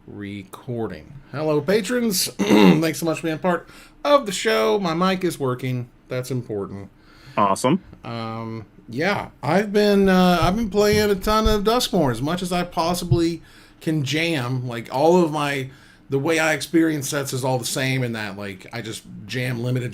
Recording. Hello, patrons. Thanks so much for being part of the show. My mic is working. That's important. Awesome. Yeah, I've been playing a ton of Duskmourn as much as I possibly can jam. Like all of the way I experience sets is all the same in that like I just jam limited,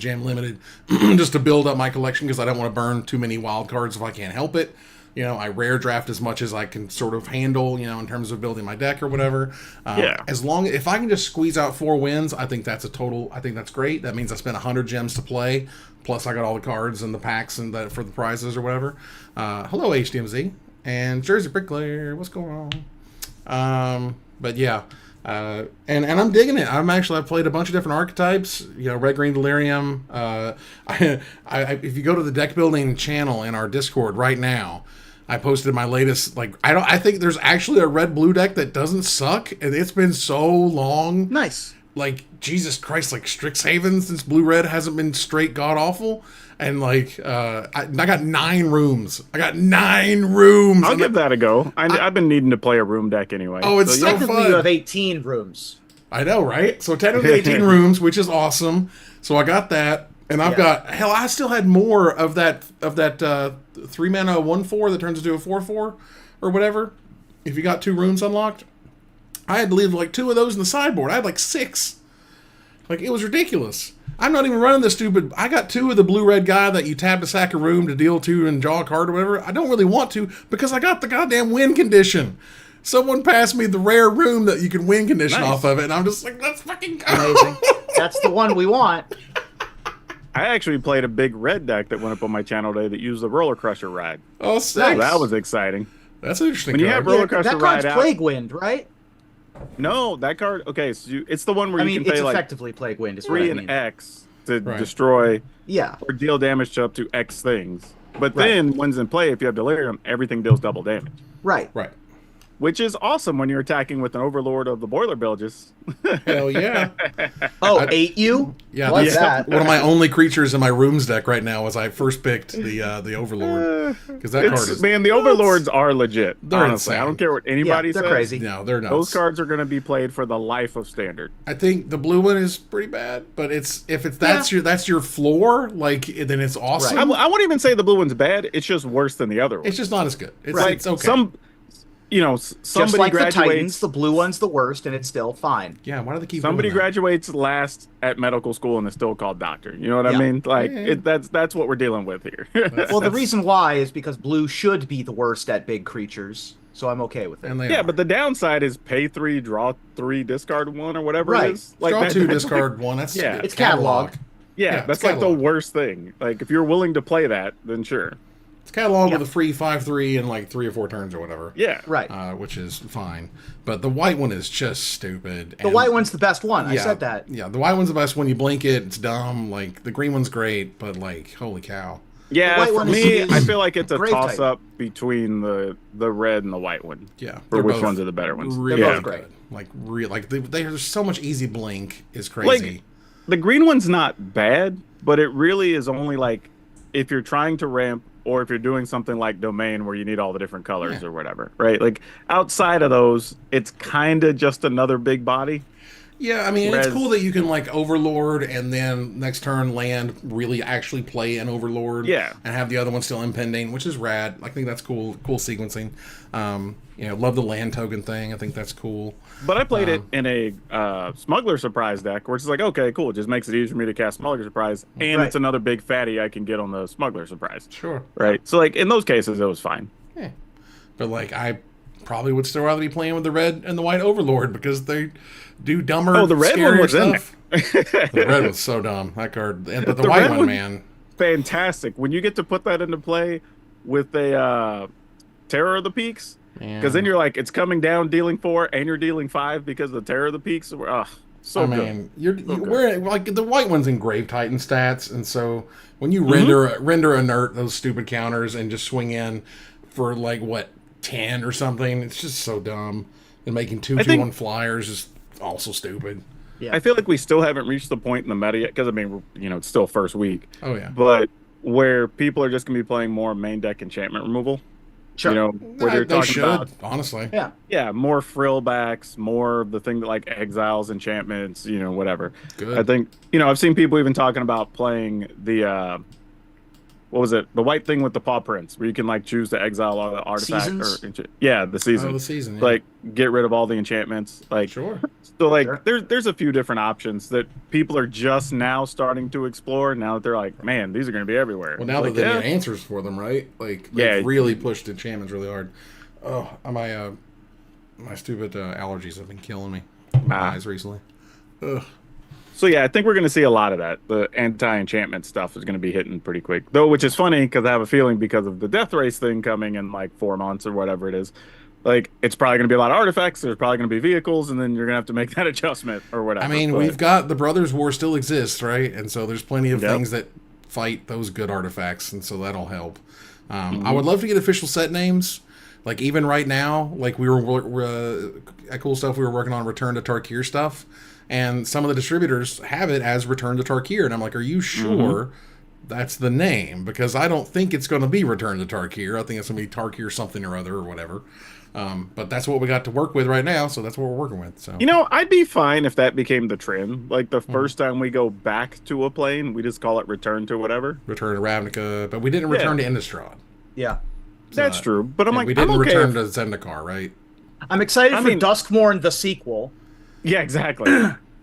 just to build up my collection because I don't want to burn too many wild cards if I can't help it. You know, I rare draft as much as I can sort of handle, you know, in terms of building my deck or whatever. Yeah. If I can just squeeze out 4 wins, I think that's great. That means I spent 100 gems to play. Plus I got all the cards and the packs and for the prizes or whatever. Hello, HDMZ and Jersey Bricklayer. What's going on? But yeah. And I'm digging it. I've played a bunch of different archetypes. You know, Red Green Delirium. If you go to the deck building channel in our Discord right now, I posted my latest. Like I think there's actually a red blue deck that doesn't suck, and it's been so long. Nice. Like Jesus Christ, like Strixhaven since blue red hasn't been straight god awful. And like I got 9 rooms. I'll give that a go. I've been needing to play a room deck anyway. Oh, it's so Technically, fun. you have 18 rooms. I know, right? So technically 18 rooms, which is awesome. So I got that, and I've got I still had more of that 3 mana 1/4 that turns into a 4/4 or whatever. If you got 2 rooms unlocked, I had to leave like 2 of those in the sideboard. I had like 6. Like it was ridiculous. I'm not even running this stupid. I got 2 of the blue-red guy that you tap to sack a room to deal 2 and draw a card or whatever. I don't really want to because I got the goddamn win condition. Someone passed me the rare room that you can win condition off of it, and I'm just like, let's fucking go. Amazing. That's the one we want. I actually played a big red deck that went up on my channel today that used the Roller Crusher ride. Oh, sick. So that was exciting. That's an interesting When you card. have Roller Crusher that card's ride out. Plague Wind, right? No, that card. Okay, so it's the one where you can it's pay like effectively Plague Wind. Is 3 what I and mean. X to Right. destroy Yeah. or deal damage to up to X things. But Right. then, when's in play, if you have Delirium, everything deals double damage. Right. Right. Which is awesome when you're attacking with an Overlord of the Boiler Bilges. Hell yeah. Oh, 8 you? Yeah, What's that's that? one of my only creatures in my rooms deck right now as I first picked the Overlord. Because that card is... Man, the Overlords are legit. They're honestly, insane. I don't care what anybody they're says. crazy. No, they're nuts. Those cards are going to be played for the life of Standard. I think the blue one is pretty bad, but that's your floor, like then it's awesome. Right. I won't even say the blue one's bad. It's just worse than the other one. It's just not as good. It's, Right. it's okay. Just Somebody like the graduates. Titans, the blue one's the worst, and it's still fine. Yeah, why do they keep Somebody doing that? graduates last at medical school and is still called doctor. You know what I Yeah. mean? Like Yeah. that's what we're dealing with here. Well, the reason why is because blue should be the worst at big creatures, so I'm okay with it. And they Yeah, are. but the downside is pay 3, draw 3, discard 1, or whatever Right. it is. Like Draw that- 2, that's discard 1. That's Yeah. It's catalog. Yeah, it's that's like the catalog. worst thing. Like if you're willing to play that, then sure. It's catalog Yeah. with a free 5/3 and like 3 or 4 turns or whatever. Yeah. Right. Which is fine. But the white one is just stupid. The white one's the best one. I said that. Yeah, the white one's the best. When you blink it, it's dumb. Like the green one's great, but like, holy cow. Yeah, The white for one me, is I feel like it's a Grave toss Titan. up between the red and the white one. Yeah, For which ones are the better ones? Really They're good. both great. Like real, like there's so much easy blink is crazy. Like the green one's not bad, but it really is only like if you're trying to ramp or if you're doing something like domain where you need all the different colors Yeah. or whatever, right? Like outside of those, it's kind of just another big body. Yeah, I mean, Whereas- it's cool that you can like Overlord and then next turn land really actually play an Overlord. Yeah. And have the other one still impending, which is rad. I think that's cool sequencing. You know, love the land token thing. I think that's cool. But I played it in a Smuggler Surprise deck, where it's like, okay, cool, it just makes it easier for me to cast Smuggler Surprise, and Right. it's another big fatty I can get on the Smuggler Surprise. Sure. Right? So, like, in those cases, it was fine. Yeah. But like, I probably would still rather be playing with the red and the white Overlord because they do dumber. Oh, the red one scarier was in stuff. The red was so dumb. That card, but the The white red one, one- man. Fantastic. When you get to put that into play with a Terror of the Peaks, because then you're like, it's coming down, dealing 4, and you're dealing 5 because of the Terror of the Peaks. So I good. mean, you're good. we're like the white one's in Grave Titan stats, and so when you Mm-hmm. render inert those stupid counters and just swing in for like what 10 or something, it's just so dumb. And making 2/2/1 flyers is also stupid. Yeah. I feel like we still haven't reached the point in the meta yet, because I mean, it's still first week. Oh yeah, But where people are just going to be playing more main deck enchantment removal. Sure. You know, where they're They talking should, about honestly. yeah, more frillbacks, more of the thing that like exiles, enchantments, you know, whatever. I Good. think, you know, I've seen people even talking about playing the what was it? The white thing with the paw prints, where you can like choose to exile all the artifact Seasons? yeah, the Oh, season. the season. Yeah. Like get rid of all the enchantments. Like Sure. so like Sure. there's a few different options that people are just now starting to explore now that they're like, man, these are gonna be everywhere. Well, now like, that they get answers for them, right? Like, Yeah. they've really pushed enchantments really hard. Oh, my stupid allergies have been killing me. My eyes recently. Ugh. So yeah, I think we're going to see a lot of that. The anti-enchantment stuff is going to be hitting pretty quick, though, which is funny because I have a feeling because of the death race thing coming in like 4 months or whatever it is. Like it's probably going to be a lot of artifacts. There's probably going to be vehicles, and then you're going to have to make that adjustment or whatever. I mean, we've got the Brothers War still exists, right? And so there's plenty of things that fight those good artifacts, and so that'll help. I would love to get official set names. Like even right now, like we were cool stuff we were working on Return to Tarkir stuff. And some of the distributors have it as Return to Tarkir. And I'm like, are you sure that's the name? Because I don't think it's going to be Return to Tarkir. I think it's going to be Tarkir something or other or whatever. But that's what we got to work with right now. So that's what we're working with. So you know, I'd be fine if that became the trend. Like the first time we go back to a plane, we just call it Return to whatever. Return to Ravnica. But we didn't return to Innistrad. Yeah. That's true. But I'm like, we didn't I'm okay return if- to Zendikar, right? I'm excited I for mean- Duskmourn, the sequel. Yeah, exactly.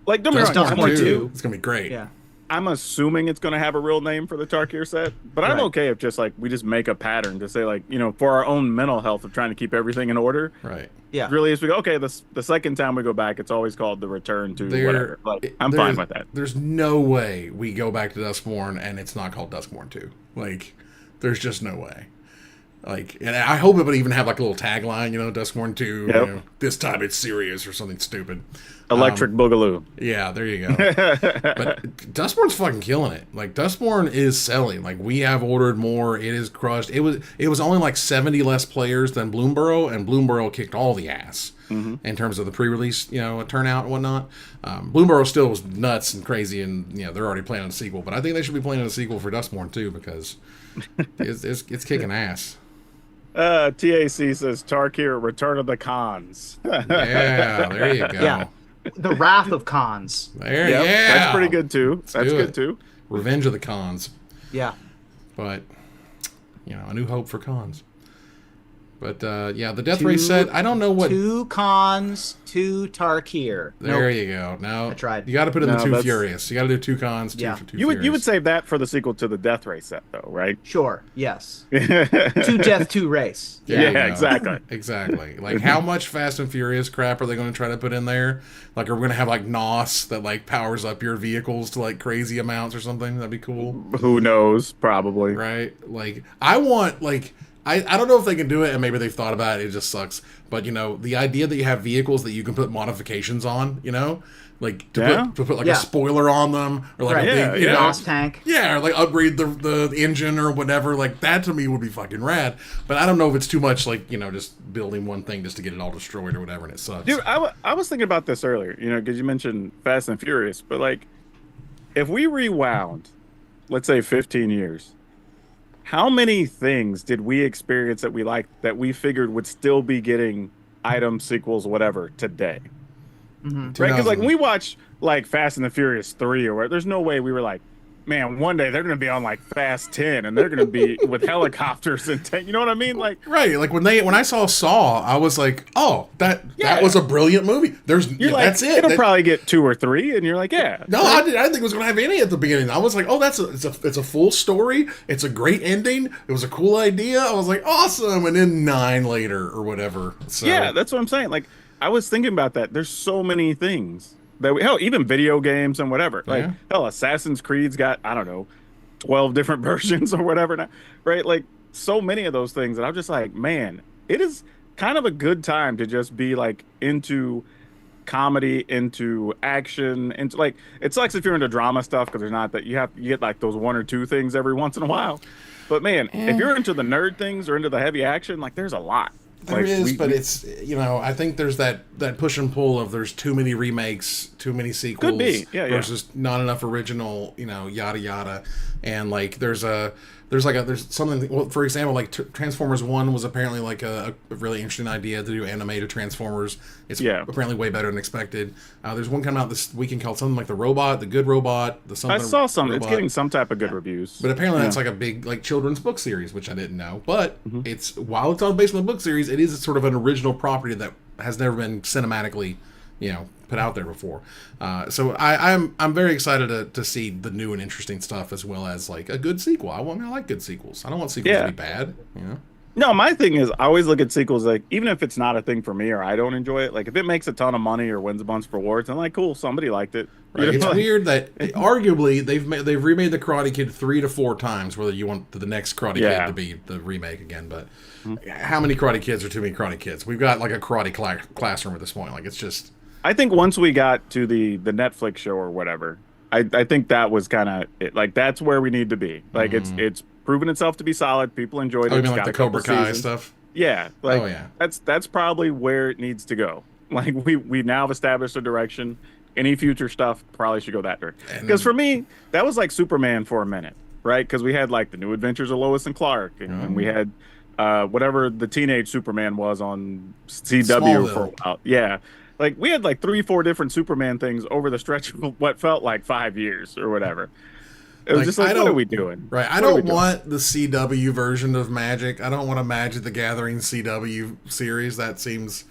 Like, don't be wrong. Duskmourn I'm 2. It's going to be great. Yeah. I'm assuming it's going to have a real name for the Tarkir set, but I'm Right. okay if just like we just make a pattern to say like, you know, for our own mental health of trying to keep everything in order. Right. Yeah. Really, is we go, okay, the second time we go back, it's always called the return to whatever. Like, I'm fine with that. There's no way we go back to Duskmourn and it's not called Duskmourn 2. Like, there's just no way. Like, and I hope it would even have like a little tagline, you know, Duskmourn 2, Yep. you know, this time it's serious or something stupid. Electric Boogaloo. Yeah, there you go. But Duskmourn's fucking killing it. Like, Duskmourn is selling. Like, we have ordered more. It is crushed. It was only like 70 less players than Bloomborough, and Bloomborough kicked all the ass in terms of the pre-release, you know, turnout and whatnot. Bloomborough still was nuts and crazy, and you know they're already planning a sequel. But I think they should be planning a sequel for Duskmourn too because it's kicking ass. TAC says Tarkir, Return of the Cons. Yeah, there you go. Yeah. The Wrath of Cons. There, Yep, yeah. that's pretty good too. That's do good it. too. Revenge of the Cons. Yeah. But, you know, a new hope for Cons. But, yeah, the Death Race set, I don't know what... 2 Cons, 2 Tarkir. There Nope. you go. Now, I tried. You got to put in the No, 2 that's- Furious. You got to do 2 Cons, 2 Yeah. for 2 You would Furious. save that for the sequel to the Death Race set though, right? Sure. Yes. 2 Death, 2 Race. There you Yeah, go. exactly. Exactly. Like, how much Fast and Furious crap are they going to try to put in there? Like, are we going to have, like, NOS that, like, powers up your vehicles to, like, crazy amounts or something? That'd be cool. Who knows? Probably. Right? Like, I want, like... I don't know if they can do it, and maybe they've thought about it. It just sucks. But, you know, the idea that you have vehicles that you can put modifications on, you know? Like, to put like, a spoiler on them, or, like, Right. a big, you know... Gas tank. Yeah, or, like, upgrade the engine or whatever. Like, that to me would be fucking rad. But I don't know if it's too much, like, you know, just building one thing just to get it all destroyed or whatever, and it sucks. Dude, I was thinking about this earlier, you know, because you mentioned Fast and Furious, but like, if we rewound, let's say 15 years, how many things did we experience that we liked that we figured would still be getting items, sequels, whatever today? Right? Because like when we watch like Fast and the Furious 3 or whatever, there's no way we were like, man, one day they're going to be on like Fast 10 and they're going to be with helicopters and you know what I mean? Like, right, like when I saw Saw, I was like, oh, that was a brilliant movie. That's it. It'll probably get 2 or 3, and you're like, yeah. No, I didn't think it was going to have any at the beginning. I was like, oh, it's a full story. It's a great ending. It was a cool idea. I was like, awesome. And then 9 later or whatever. So Yeah, that's what I'm saying. Like, I was thinking about that. There's so many things that hell, even video games and whatever. Like, hell, Assassin's Creed's got, I don't know, 12 different versions or whatever now, right? Like, so many of those things that I'm just like, man, it is kind of a good time to just be like into comedy, into action, into like, it sucks if you're into drama stuff because there's not that you get like those 1 or 2 things every once in a while. But man, if you're into the nerd things or into the heavy action, like there's a lot. There is, but it's, you know, I think there's that push and pull of there's too many remakes, too many sequels, Could be. Yeah, versus not enough original, you know, yada yada, and like there's a there's something. Well, for example, like Transformers One was apparently like a really interesting idea to do animated Transformers. It's apparently way better than expected. There's one coming out this weekend called something like the Robot, the Good Robot, the something. I saw some. Robot. It's getting some type of good reviews. But apparently that's like a big like children's book series, which I didn't know. But it's while it's all based on the book series, it is sort of an original property that has never been cinematically, put out there before. So I'm very excited to see the new and interesting stuff, as well as like a good sequel. I like good sequels. I don't want sequels to be bad. No, my thing is, I always look at sequels like, even if it's not a thing for me or I don't enjoy it, like if it makes a ton of money or wins a bunch of awards, I'm like, cool, somebody liked it. Right. It's weird that arguably they've remade the Karate Kid 3 to 4 times. Whether you want the next Karate Kid to be the remake again, but how many Karate Kids are too many Karate Kids? We've got like a karate classroom at this point. Like it's just. I think once we got to the Netflix show or whatever, I think that was kind of it. Like that's where we need to be. Like it's proven itself to be solid. People enjoyed it. You mean like the Cobra Kai stuff? Yeah. Like that's probably where it needs to go. Like we now have established a direction. Any future stuff probably should go that direction. Because for me, that was like Superman for a minute, right? Because we had like the New Adventures of Lois and Clark, and we had whatever the teenage Superman was on CW Smallville. for a while. Yeah. Like we had like 3-4 different Superman things over the stretch of what felt like 5 years or whatever. It was just like, what are we doing? Right. I don't want the CW version of Magic. I don't want a Magic the Gathering CW series. That seems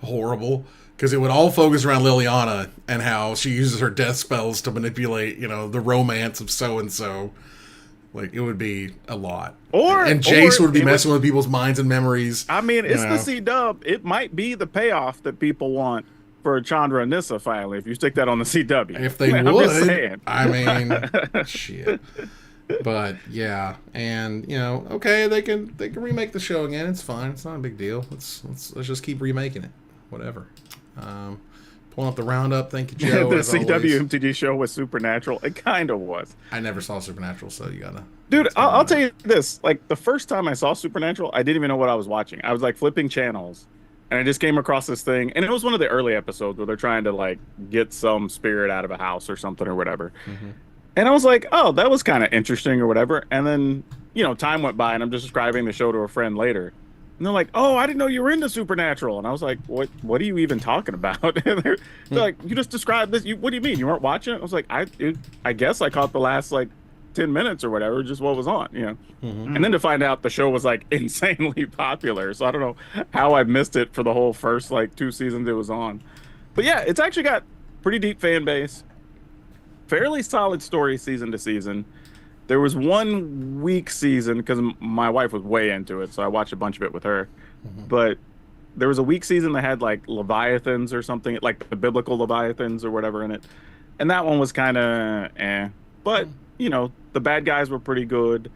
horrible. Because it would all focus around Liliana and how she uses her death spells to manipulate, the romance of so-and-so. Like, it would be a lot. And Jace would be messing with people's minds and memories. I mean, it's the C-Dub. It might be the payoff that people want for Chandra and Nissa, finally, if you stick that on the CW. If they would. I'm just saying. I mean, shit. But, yeah. And, okay, they can remake the show again. It's fine. It's not a big deal. Let's just keep remaking it. Whatever. Pulling up the roundup. Thank you, Joe. The CW MTG show was Supernatural. It kind of was. I never saw Supernatural, so you gotta. Dude, I'll tell you this. Like the first time I saw Supernatural, I didn't even know what I was watching. I was like flipping channels, and I just came across this thing, and it was one of the early episodes where they're trying to like get some spirit out of a house or something or whatever. And I was like, oh, that was kind of interesting or whatever. And then time went by, and I'm just describing the show to a friend later. And they're like, "Oh, I didn't know you were into Supernatural." And I was like, "What are you even talking about?" And they're like, "You just described this. What do you mean? You weren't watching it?" I was like, I guess I caught the last like 10 minutes or whatever, just what was on, And then to find out the show was like insanely popular. So I don't know how I missed it for the whole first like 2 seasons it was on. But yeah, it's actually got pretty deep fan base, fairly solid story season to season. There was one weak season because my wife was way into it, so I watched a bunch of it with her. But there was a weak season that had like Leviathans or something, like the biblical Leviathans or whatever in it. And that one was kind of But, the bad guys were pretty good.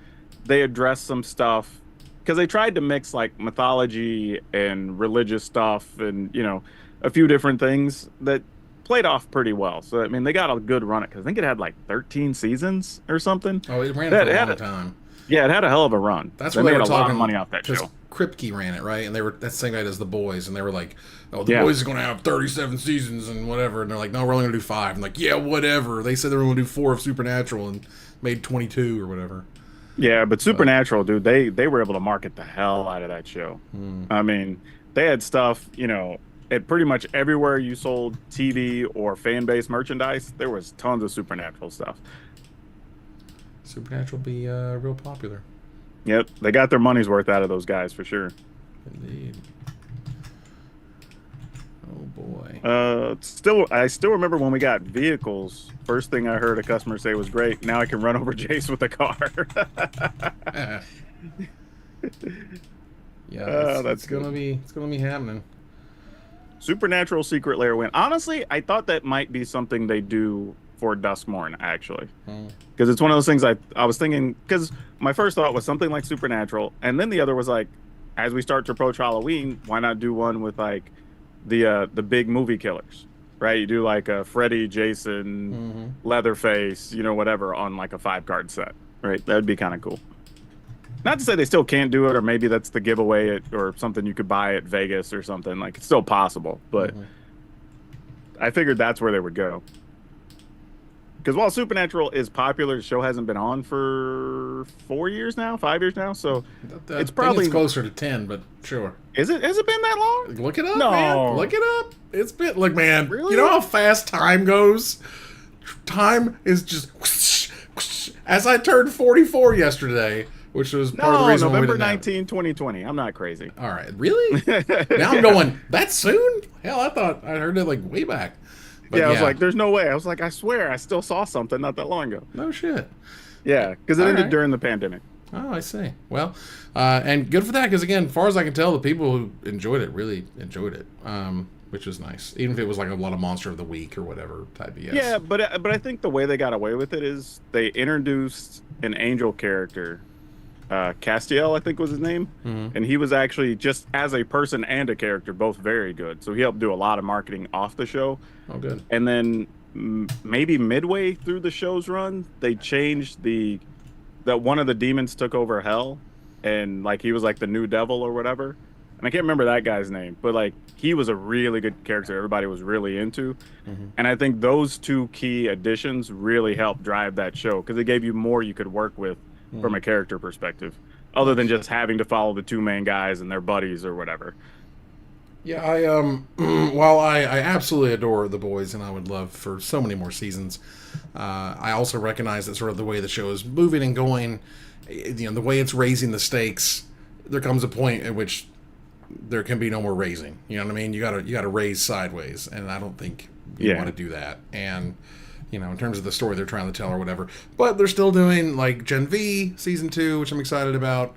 They addressed some stuff because they tried to mix like mythology and religious stuff and, a few different things that played off pretty well. So, I mean, they got a good run at it because I think it had like 13 seasons or something. Oh, it ran for a long time. Yeah, it had a hell of a run. That's where they were made a lot talking of money off that show. Kripke ran it, right? And that's the same guy as The Boys. And they were like, oh, The Boys is going to have 37 seasons and whatever. And they're like, no, we're only going to do 5. I'm like, yeah, whatever. They said they were going to do 4 of Supernatural and made 22 or whatever. Yeah, but Supernatural, dude, they were able to market the hell out of that show. I mean, they had stuff, at pretty much everywhere you sold TV or fan-based merchandise, there was tons of Supernatural stuff. Supernatural be real popular. Yep, they got their money's worth out of those guys for sure. Indeed. Oh boy. I still remember when we got vehicles. First thing I heard a customer say was, "Great, now I can run over Jace with a car." Yeah, it's gonna be happening. Supernatural Secret Lair win. Honestly, I thought that might be something they do for Duskmourn, actually. Because it's one of those things I was thinking, because my first thought was something like Supernatural, and then the other was like, as we start to approach Halloween, why not do one with like the big movie killers, right? You do like a Freddy, Jason, Leatherface, whatever, on like a 5-card set, right? That'd be kind of cool. Not to say they still can't do it, or maybe that's the giveaway or something you could buy at Vegas or something. Like, it's still possible, but I figured that's where they would go. because while Supernatural is popular, the show hasn't been on for 4 years now, 5 years now. So it's probably closer to 10, but sure. Is it? Has it been that long? Look it up, No. man. Look it up. It's been man. Really? You know how fast time goes? Time is just whoosh, whoosh. As I turned 44 yesterday, which was part of the reason November we didn't 19, 2020. I'm not crazy. All right, really? Now I'm going, that soon? Hell, I thought I heard it like way back. But I was like, there's no way. I was like, I swear, I still saw something not that long ago. No shit. Yeah, because it ended during the pandemic. Oh, I see. Well, and good for that, because again, as far as I can tell, the people who enjoyed it really enjoyed it, which was nice. Even if it was like a lot of Monster of the Week or whatever type of yes. Yeah, but I think the way they got away with it is they introduced an angel character, Castiel, I think was his name, and he was actually just as a person and a character both very good. So he helped do a lot of marketing off the show. Oh, good. And then maybe midway through the show's run, they changed that one of the demons took over hell, and like he was like the new devil or whatever. And I can't remember that guy's name, but like he was a really good character everybody was really into. And I think those two key additions really helped drive that show, because it gave you more you could work with from a character perspective, other than just having to follow the two main guys and their buddies or whatever. Yeah, while I absolutely adore The Boys and I would love for so many more seasons, I also recognize that sort of the way the show is moving and going, the way it's raising the stakes, there comes a point at which there can be no more raising. You know what I mean? You gotta raise sideways, and I don't think you want to do that. And in terms of the story they're trying to tell or whatever, but they're still doing like Gen V season 2, which I'm excited about,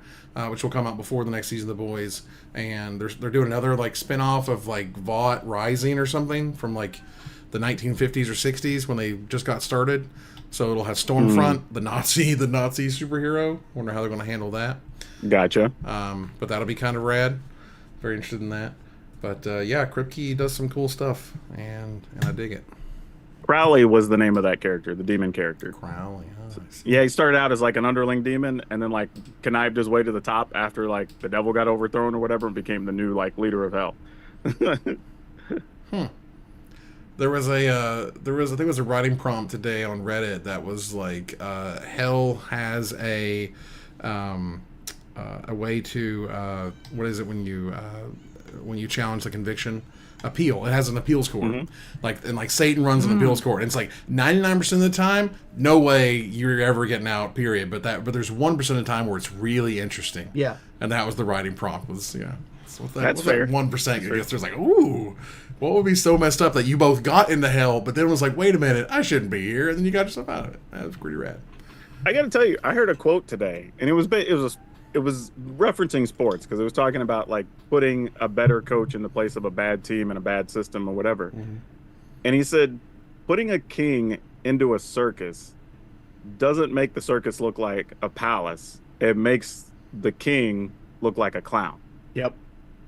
which will come out before the next season of The Boys. And they're doing another like spin-off of like Vought Rising or something from like the 1950s or 60s when they just got started. So it'll have Stormfront, the Nazi superhero. Wonder how they're going to handle that. Gotcha. But that'll be kind of rad. Very interested in that. But Kripke does some cool stuff, and I dig it. Crowley was the name of that character, the demon character. Crowley, huh? Yeah, he started out as like an underling demon, and then like connived his way to the top after like the devil got overthrown or whatever, and became the new like leader of hell. There was I think it was a writing prompt today on Reddit that was like, hell has a way to what is it when you challenge the conviction? Appeal. It has an appeals court. Like Satan runs an appeals court. And it's like 99% of the time, no way you're ever getting out, period. But there's 1% of the time where it's really interesting. Yeah. And that was the writing prompt was, So that's fair. That 1% gets there's like, ooh, what would be so messed up that you both got into hell, but then was like, wait a minute, I shouldn't be here, and then you got yourself out of it. That was pretty rad. I got to tell you, I heard a quote today, and it was referencing sports, because it was talking about like putting a better coach in the place of a bad team and a bad system or whatever. And he said, putting a king into a circus doesn't make the circus look like a palace. It makes the king look like a clown. Yep.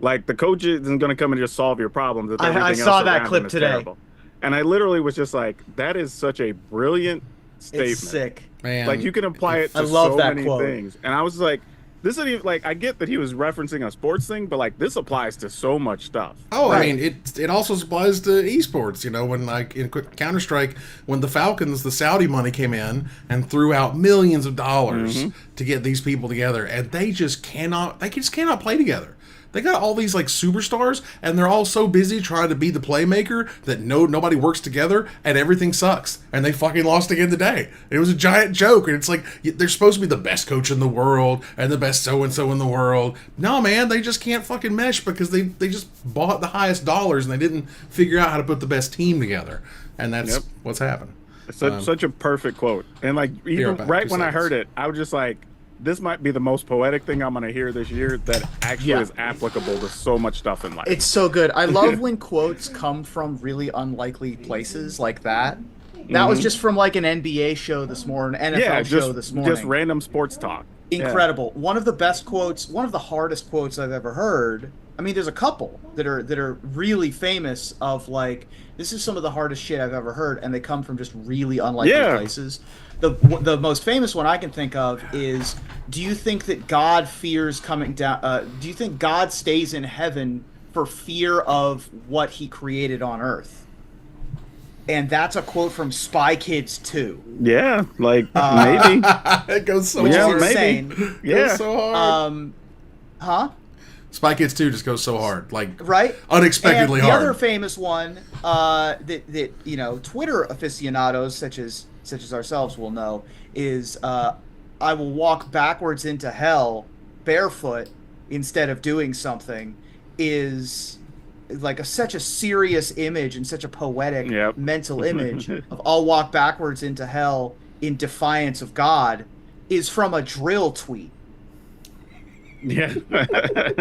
Like the coach isn't going to come and just solve your problems. I saw that clip today. Terrible. And I literally was just like, that is such a brilliant statement. It's sick. Man, like you can apply it to so many things. And I was like, this isn't even like, I get that he was referencing a sports thing, but like this applies to so much stuff. Oh, right. I mean, it also applies to esports. When like in Counter-Strike, when the Falcons, the Saudi money came in and threw out millions of dollars to get these people together, and they just cannot play together. They got all these like superstars, and they're all so busy trying to be the playmaker that nobody works together, and everything sucks. And they fucking lost again today. It was a giant joke, and it's like they're supposed to be the best coach in the world and the best so and so in the world. No, man, they just can't fucking mesh because they just bought the highest dollars and they didn't figure out how to put the best team together, and that's what's happened. Such a perfect quote, and like even right when I heard it, I was just like, this might be the most poetic thing I'm going to hear this year that actually is applicable to so much stuff in life. It's so good. I love when quotes come from really unlikely places like that. That was just from like an NBA show this morning, NFL show this morning. Just random sports talk. Incredible. Yeah. One of the best quotes, one of the hardest quotes I've ever heard. I mean, there's a couple that are really famous of like, this is some of the hardest shit I've ever heard, and they come from just really unlikely places. The most famous one I can think of is, do you think that God fears coming down? Do you think God stays in heaven for fear of what he created on earth? and that's a quote from Spy Kids 2. Yeah, like maybe It goes so Which hard. is insane. It Yeah. goes so hard. Huh? Spy Kids 2 just goes so hard, like Right? unexpectedly and the hard. other famous one that you know, Twitter aficionados such as ourselves will know is I will walk backwards into hell barefoot instead of doing something is like such a serious image and such a poetic mental image of I'll walk backwards into hell in defiance of God is from a drill tweet. Yeah.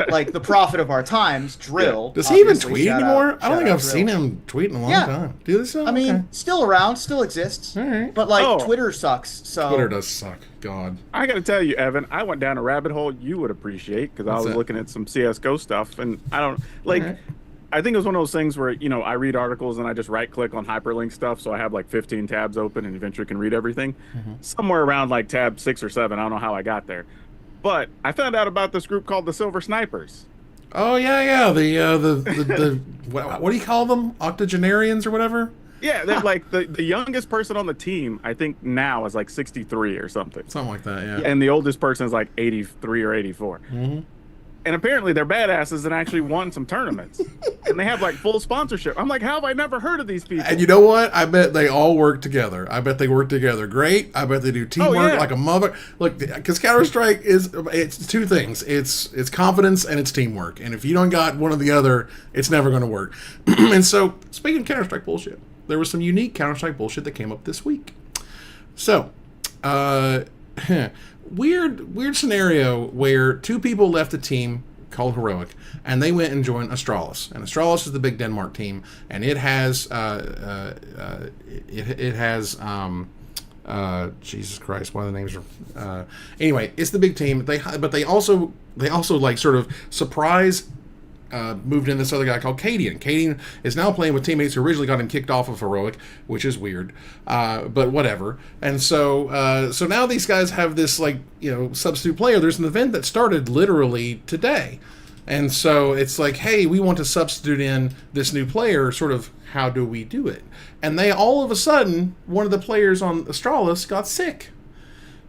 Like the prophet of our times, Drill. Does he even obviously, tweet shout anymore? out- I don't shout think out I've Drill. seen him tweet in a long time. Do they still? I mean, Okay. still around, still exists. All right. But like Oh. Twitter sucks. So Twitter does suck. God. I got to tell you, Evan, I went down a rabbit hole you would appreciate because I What's was that? looking at some CS:GO stuff, and I don't like. All right. I think it was one of those things where, you know, I read articles and I just right click on hyperlink stuff. So I have like 15 tabs open and eventually can read everything. Somewhere around like tab 6 or 7. I don't know how I got there. But I found out about this group called the Silver Snipers. Oh yeah. The what do you call them? Octogenarians or whatever? Yeah, they're like the youngest person on the team, I think now is like 63 or something. Something like that. Yeah. And the oldest person is like 83 or 84. And apparently they're badasses and actually won some tournaments. And they have like full sponsorship. I'm like, how have I never heard of these people? And you know what? I bet they all work together. I bet they work together great. I bet they do teamwork like a mother. Look, because Counter-Strike it's two things. It's confidence and it's teamwork. And if you don't got one or the other, it's never going to work. And so, speaking of Counter-Strike bullshit, there was some unique Counter-Strike bullshit that came up this week. So, weird scenario where two people left a team called Heroic, and they went and joined Astralis. And Astralis is the big Denmark team, and it has Jesus Christ, one of the names are anyway. It's the big team. They also like sort of surprise. Moved in this other guy called Cadian. Cadian is now playing with teammates who originally got him kicked off of Heroic, which is weird, but whatever. And so now these guys have this like substitute player. There's an event that started literally today, and so it's like, hey, we want to substitute in this new player. Sort of, how do we do it? And they all of a sudden, one of the players on Astralis got sick.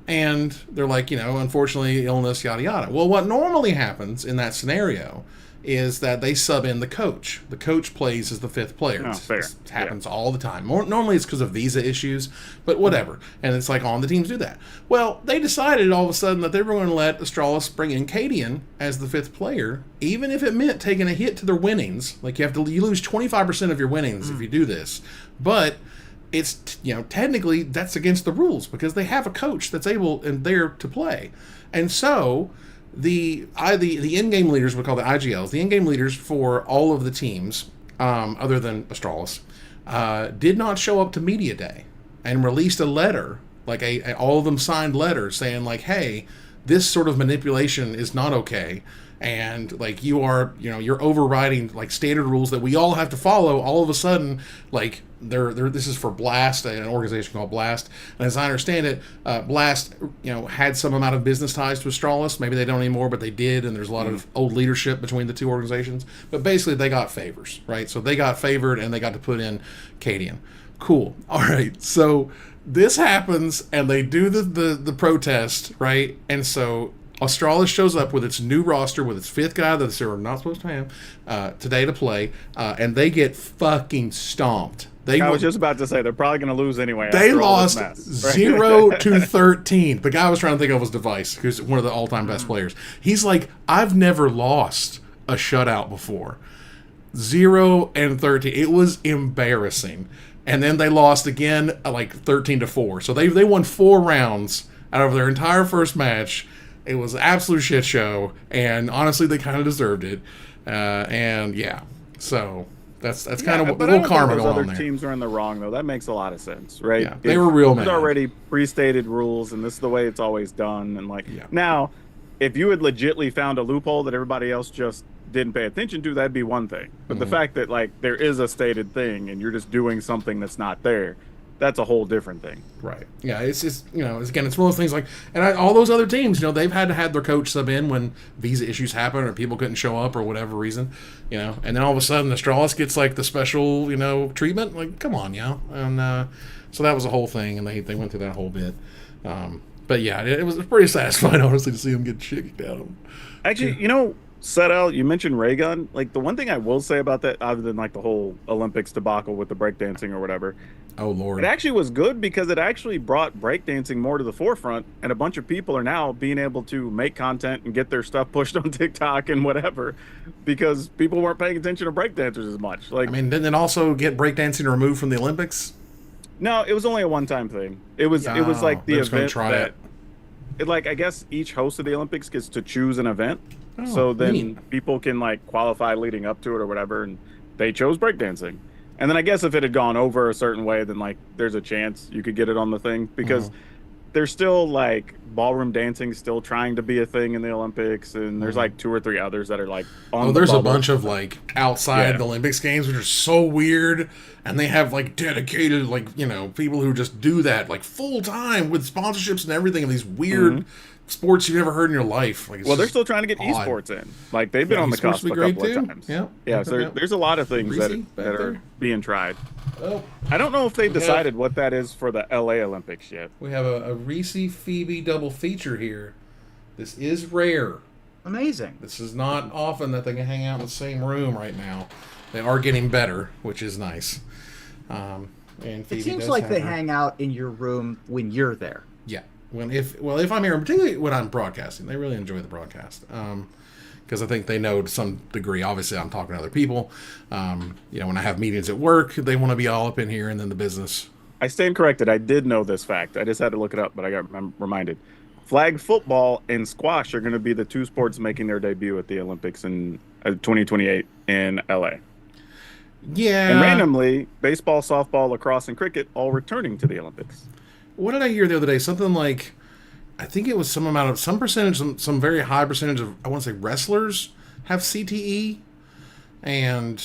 And they're like, unfortunately, illness, yada yada. Well, what normally happens in that scenario is that they sub in the coach. The coach plays as the fifth player. It happens all the time. Normally it's because of visa issues, but whatever. And it's like all the teams do that. Well, they decided all of a sudden that they were going to let Astralis bring in Cadian as the fifth player, even if it meant taking a hit to their winnings. Like you lose 25% of your winnings if you do this. But it's technically that's against the rules because they have a coach that's able and there to play. And so the in-game leaders, we call the IGLs, the in-game leaders for all of the teams, other than Astralis, did not show up to Media Day and released a letter, like all of them signed letters saying like, hey, this sort of manipulation is not okay. And like you're overriding like standard rules that we all have to follow. All of a sudden, like this is for Blast, an organization called Blast. And as I understand it, Blast had some amount of business ties to Astralis. Maybe they don't anymore, but they did. And there's a lot of old leadership between the two organizations. But basically, they got favors, right? So they got favored, and they got to put in Cadian. Cool. All right. So this happens, and they do the protest, right? And so Astralis shows up with its new roster, with its fifth guy that they're not supposed to have today to play, and they get fucking stomped. I was just about to say they're probably going to lose anyway. They lost mess, right? 0-13. The guy was trying to think of was Device, who's one of the all-time best players. He's like, I've never lost a shutout before. 0-13. It was embarrassing. And then they lost again, like 13-4. So they won 4 rounds out of their entire first match. It was an absolute shit show, and honestly, they kind of deserved it. And yeah, so that's kind of a little karma going on there. Other teams are in the wrong, though. That makes a lot of sense, right? Yeah, they were real mad. There's already pre-stated rules, and this is the way it's always done. And now, if you had legitly found a loophole that everybody else just didn't pay attention to, that'd be one thing. But the fact that like there is a stated thing, and you're just doing something that's not there, that's a whole different thing. Right. Yeah. It's just, again, it's one of those things like, and all those other teams, they've had to have their coach sub in when visa issues happen or people couldn't show up or whatever reason, and then all of a sudden Astralis gets like the special, treatment. Like, come on, and so that was a whole thing, and they went through that whole bit. But yeah, it was pretty satisfying, honestly, to see them get kicked out. Actually, Settle, you mentioned Raygun. Like, the one thing I will say about that, other than like the whole Olympics debacle with the breakdancing or whatever, oh Lord, it actually was good because it actually brought breakdancing more to the forefront, and a bunch of people are now being able to make content and get their stuff pushed on TikTok and whatever, because people weren't paying attention to breakdancers as much. Like, I mean, didn't it also get breakdancing removed from the Olympics? No, it was only a one-time thing. It was like the event that like, I guess each host of the Olympics gets to choose an event. So then people can like qualify leading up to it or whatever, and they chose breakdancing. And then I guess if it had gone over a certain way, then like there's a chance you could get it on the thing, because there's still like ballroom dancing still trying to be a thing in the Olympics, and there's like 2 or 3 others that are like on there's bubble. A bunch of like outside the Olympics games which are so weird, and they have like dedicated like people who just do that like full time with sponsorships and everything, and these weird sports you've never heard in your life. Like, well, they're still trying to get esports in. Like, they've been on the cusp a couple of times. Yeah. So there's a lot of things that are being tried. Oh, I don't know if they've decided what that is for the LA Olympics yet. We have a Reese Phoebe double feature here. This is rare. Amazing. This is not often that they can hang out in the same room right now. They are getting better, which is nice. And Phoebe, it seems like they hang out in your room when you're there. Yeah. If I'm here, particularly when I'm broadcasting, they really enjoy the broadcast. Because I think they know to some degree, obviously I'm talking to other people. When I have meetings at work, they want to be all up in here, and then the business. I stand corrected. I did know this fact. I just had to look it up, but I got reminded. Flag football and squash are going to be the 2 sports making their debut at the Olympics in 2028 in LA. Yeah. And randomly, baseball, softball, lacrosse, and cricket all returning to the Olympics. What did I hear the other day? Something like, I think it was some percentage, some very high percentage of, I want to say, wrestlers have CTE, and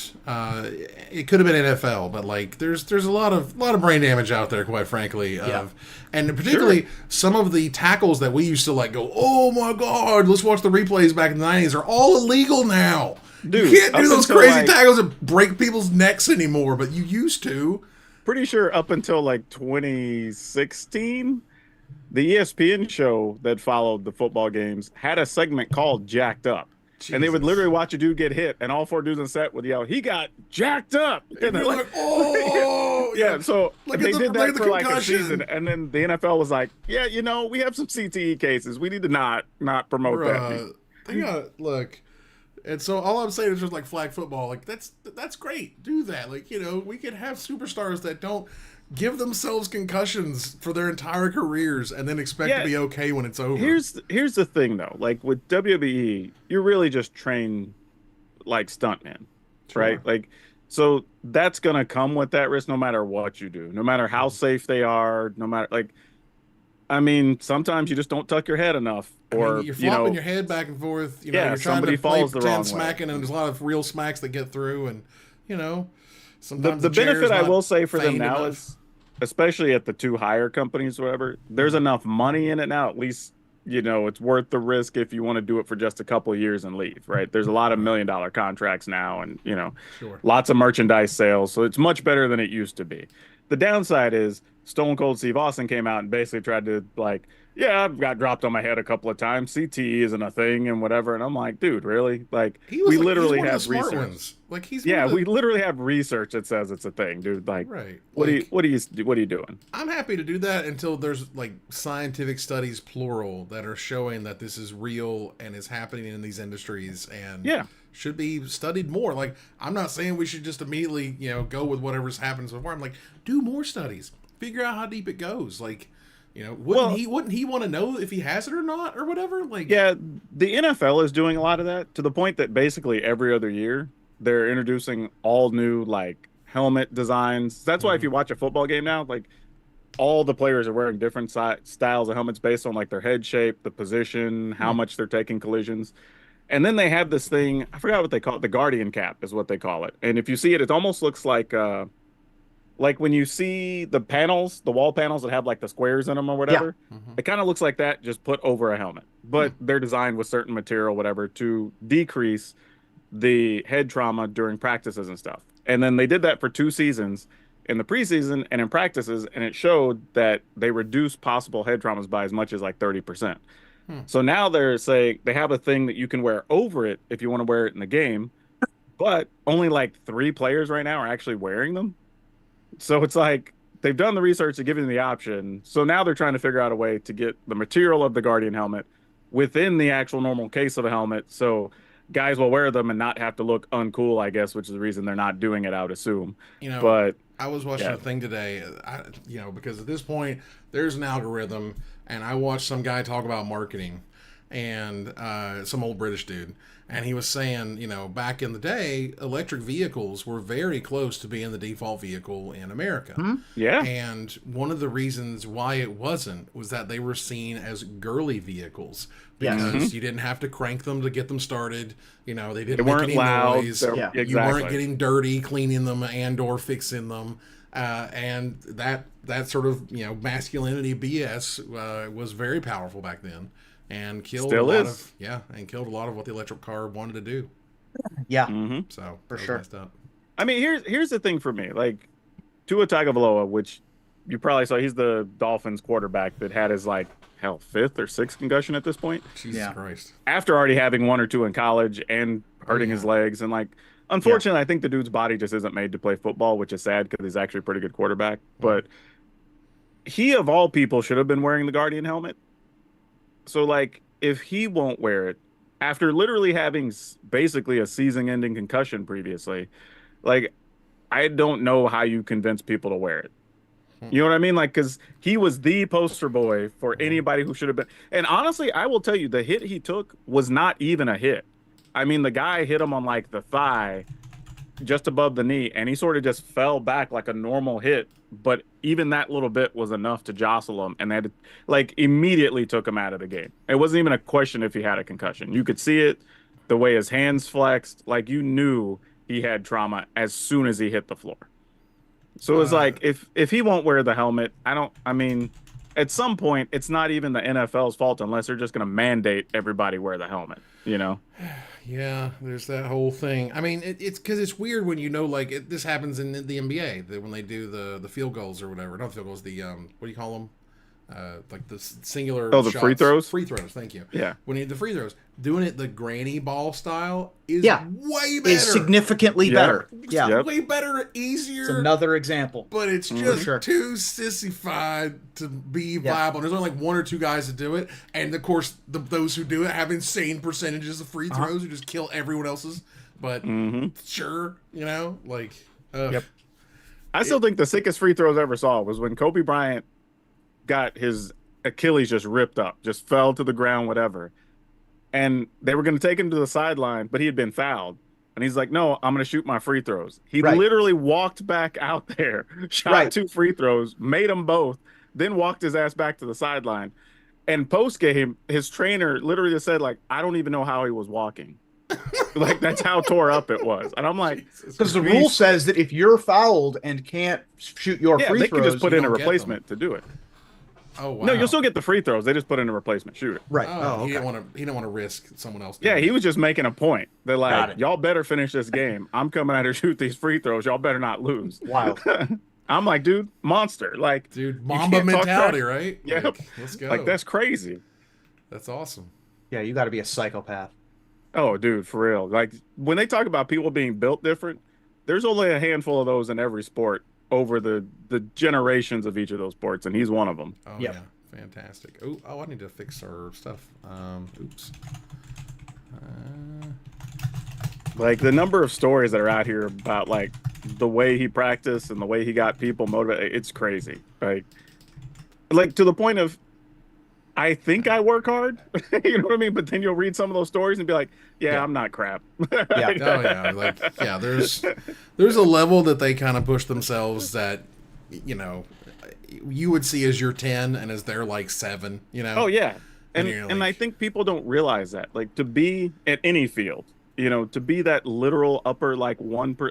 it could have been NFL, but like there's a lot of brain damage out there, quite frankly. And particularly some of the tackles that we used to like go, oh my God, let's watch the replays back in the 90s, are all illegal now. Dude, you can't do those crazy tackles and break people's necks anymore, but you used to. Pretty sure up until like 2016, the ESPN show that followed the football games had a segment called Jacked Up. Jesus. And they would literally watch a dude get hit, and all 4 dudes on set would yell, "He got jacked up!" And they're like, "Oh!" Yeah, so they did that for like a season, and then the NFL was like, "Yeah, we have some CTE cases. We need to not promote that." They got look. And so all I'm saying is just like flag football, like that's great. Do that. Like, we could have superstars that don't give themselves concussions for their entire careers and then expect to be okay when it's over. Here's the thing though. Like with WWE, you're really just trained like stuntmen, right? Like, so that's going to come with that risk no matter what you do. No matter how safe they are, no matter like sometimes you just don't tuck your head enough, or you're flopping your head back and forth. You're trying to play pretend smacking, and there's a lot of real smacks that get through, and sometimes the benefit I will say for them now is, especially at the 2 higher companies, or whatever, there's enough money in it now. At least it's worth the risk if you want to do it for just a couple of years and leave. Right? There's a lot of $1 million contracts now, and lots of merchandise sales, so it's much better than it used to be. The downside is Stone Cold Steve Austin came out and basically tried to like, I've got dropped on my head a couple of times. CTE isn't a thing and whatever. And I'm like, dude, really? Like, we literally have research. Like we literally have research that says it's a thing, dude. Like, right. What are you doing? I'm happy to do that until there's like scientific studies, plural, that are showing that this is real and is happening in these industries and should be studied more. Like, I'm not saying we should just immediately, go with whatever's happened so far. I'm like, do more studies. Figure out how deep it goes. Like, wouldn't he want to know if he has it or not or whatever? Like, the NFL is doing a lot of that, to the point that basically every other year they're introducing all new like helmet designs. That's why if you watch a football game now, like all the players are wearing different styles of helmets based on like their head shape, the position, how much they're taking collisions. And then they have this thing, I forgot what they call it, the Guardian cap is what they call it. And if you see it, it almost looks like Like when you see the panels, the wall panels that have like the squares in them or Yeah. whatever, it kind of looks like that just put over a helmet. But they're designed with certain material, whatever, to decrease the head trauma during practices and stuff. And then they did that for 2 seasons in the preseason and in practices, and it showed that they reduced possible head traumas by as much as like 30%. So now they're saying they have a thing that you can wear over it if you want to wear it in the game, but only like 3 players right now are actually wearing them. So it's like they've done the research to give you the option. So now they're trying to figure out a way to get the material of the Guardian helmet within the actual normal case of a helmet. So guys will wear them and not have to look uncool, I guess, which is the reason they're not doing it, I would assume. You know, But I was watching yeah. a thing today, because at this point there's an algorithm, and I watched some guy talk about marketing, and some old British dude, and he was saying, back in the day, electric vehicles were very close to being the default vehicle in America. Yeah. And one of the reasons why it wasn't was that they were seen as girly vehicles. Yes. Because you didn't have to crank them to get them started. They They didn't make weren't any loud. noise. Yeah. You Exactly. weren't getting dirty cleaning them and or fixing them. And that sort of masculinity BS was very powerful back then, and killed Still a lot is. of what the electric car wanted to do. Yeah. So For that was sure. messed up. I mean, here's the thing for me. Like Tua Tagovailoa, which you probably saw, he's the Dolphins quarterback that had his like fifth or sixth concussion at this point. Jesus Yeah. Christ. After already having 1 or 2 in college and hurting his legs, and like unfortunately, I think the dude's body just isn't made to play football, which is sad because he's actually a pretty good quarterback. But he of all people should have been wearing the Guardian helmet. So like if he won't wear it after literally having basically a season-ending concussion previously, like I don't know how you convince people to wear it. You know what I mean? Like, because he was the poster boy for anybody who should have been. And honestly, I will tell you, the hit he took was not even a hit. I mean, the guy hit him on like the thigh, just above the knee, and he sort of just fell back like a normal hit. But even that little bit was enough to jostle him, and they had to, like, immediately took him out of the game. It wasn't even a question if he had a concussion. You could see it, the way his hands flexed, like you knew he had trauma as soon as he hit the floor. So it's like if he won't wear the helmet, I mean, at some point it's not even the NFL's fault unless they're just going to mandate everybody wear the helmet, Yeah, there's that whole thing. I mean, it's because it's weird when this happens in the NBA when they do the field goals or whatever. Not field goals, the what do you call them? Like the singular. Oh, the shots. free throws? Free throws. Thank you. Yeah. When you do the free throws, doing it the granny ball style is Yeah. way better. Is significantly better. It's Yeah. way better, easier. It's another example. But it's just Sure. too sissified to be viable. There's only like 1 or 2 guys that do it, and of course, those who do it have insane percentages of free throws who just kill everyone else's. But sure, Yep. I still think the sickest free throws I ever saw was when Kobe Bryant got his Achilles just ripped up, just fell to the ground, whatever. And they were going to take him to the sideline, but he had been fouled. And he's like, no, I'm going to shoot my free throws. He literally walked back out there, shot 2 free throws, made them both, then walked his ass back to the sideline. And post game, his trainer literally just said, like, I don't even know how he was walking. Like, that's how tore up it was. And I'm like, Because the rule says that if you're fouled and can't shoot your free they throws, can just put you in a don't get replacement to do it. Oh wow. No, you'll still get the free throws. They just put in a replacement shooter. Right. Oh, okay. He didn't want to risk someone else. Yeah, he was just making a point. They're Got like, it. y'all better finish this game. I'm coming out here to shoot these free throws. Y'all better not lose. Wild. I'm like, dude, monster. Like, Dude, you Mamba can't talk mentality, crap. right? Yep. Like, let's go. Like, that's crazy. That's awesome. Yeah, you got to be a psychopath. Oh, dude, for real. Like, when they talk about people being built different, there's only a handful of those in every sport over the generations of each of those sports, and he's one of them. Oh Yep. yeah, fantastic. Oh, I need to fix our stuff. Oops. Like, the number of stories that are out here about, like, the way he practiced and the way he got people motivated, it's crazy. Like to the point of, I think I work hard. You know what I mean? But then you'll read some of those stories and be like, yeah. I'm not crap. Yeah. Oh yeah, there's a level that they kind of push themselves that, you would see as your 10 and as they're like 7. Oh yeah, And and you're and I like- think people don't realize that. Like, to be at any field, to be that literal upper like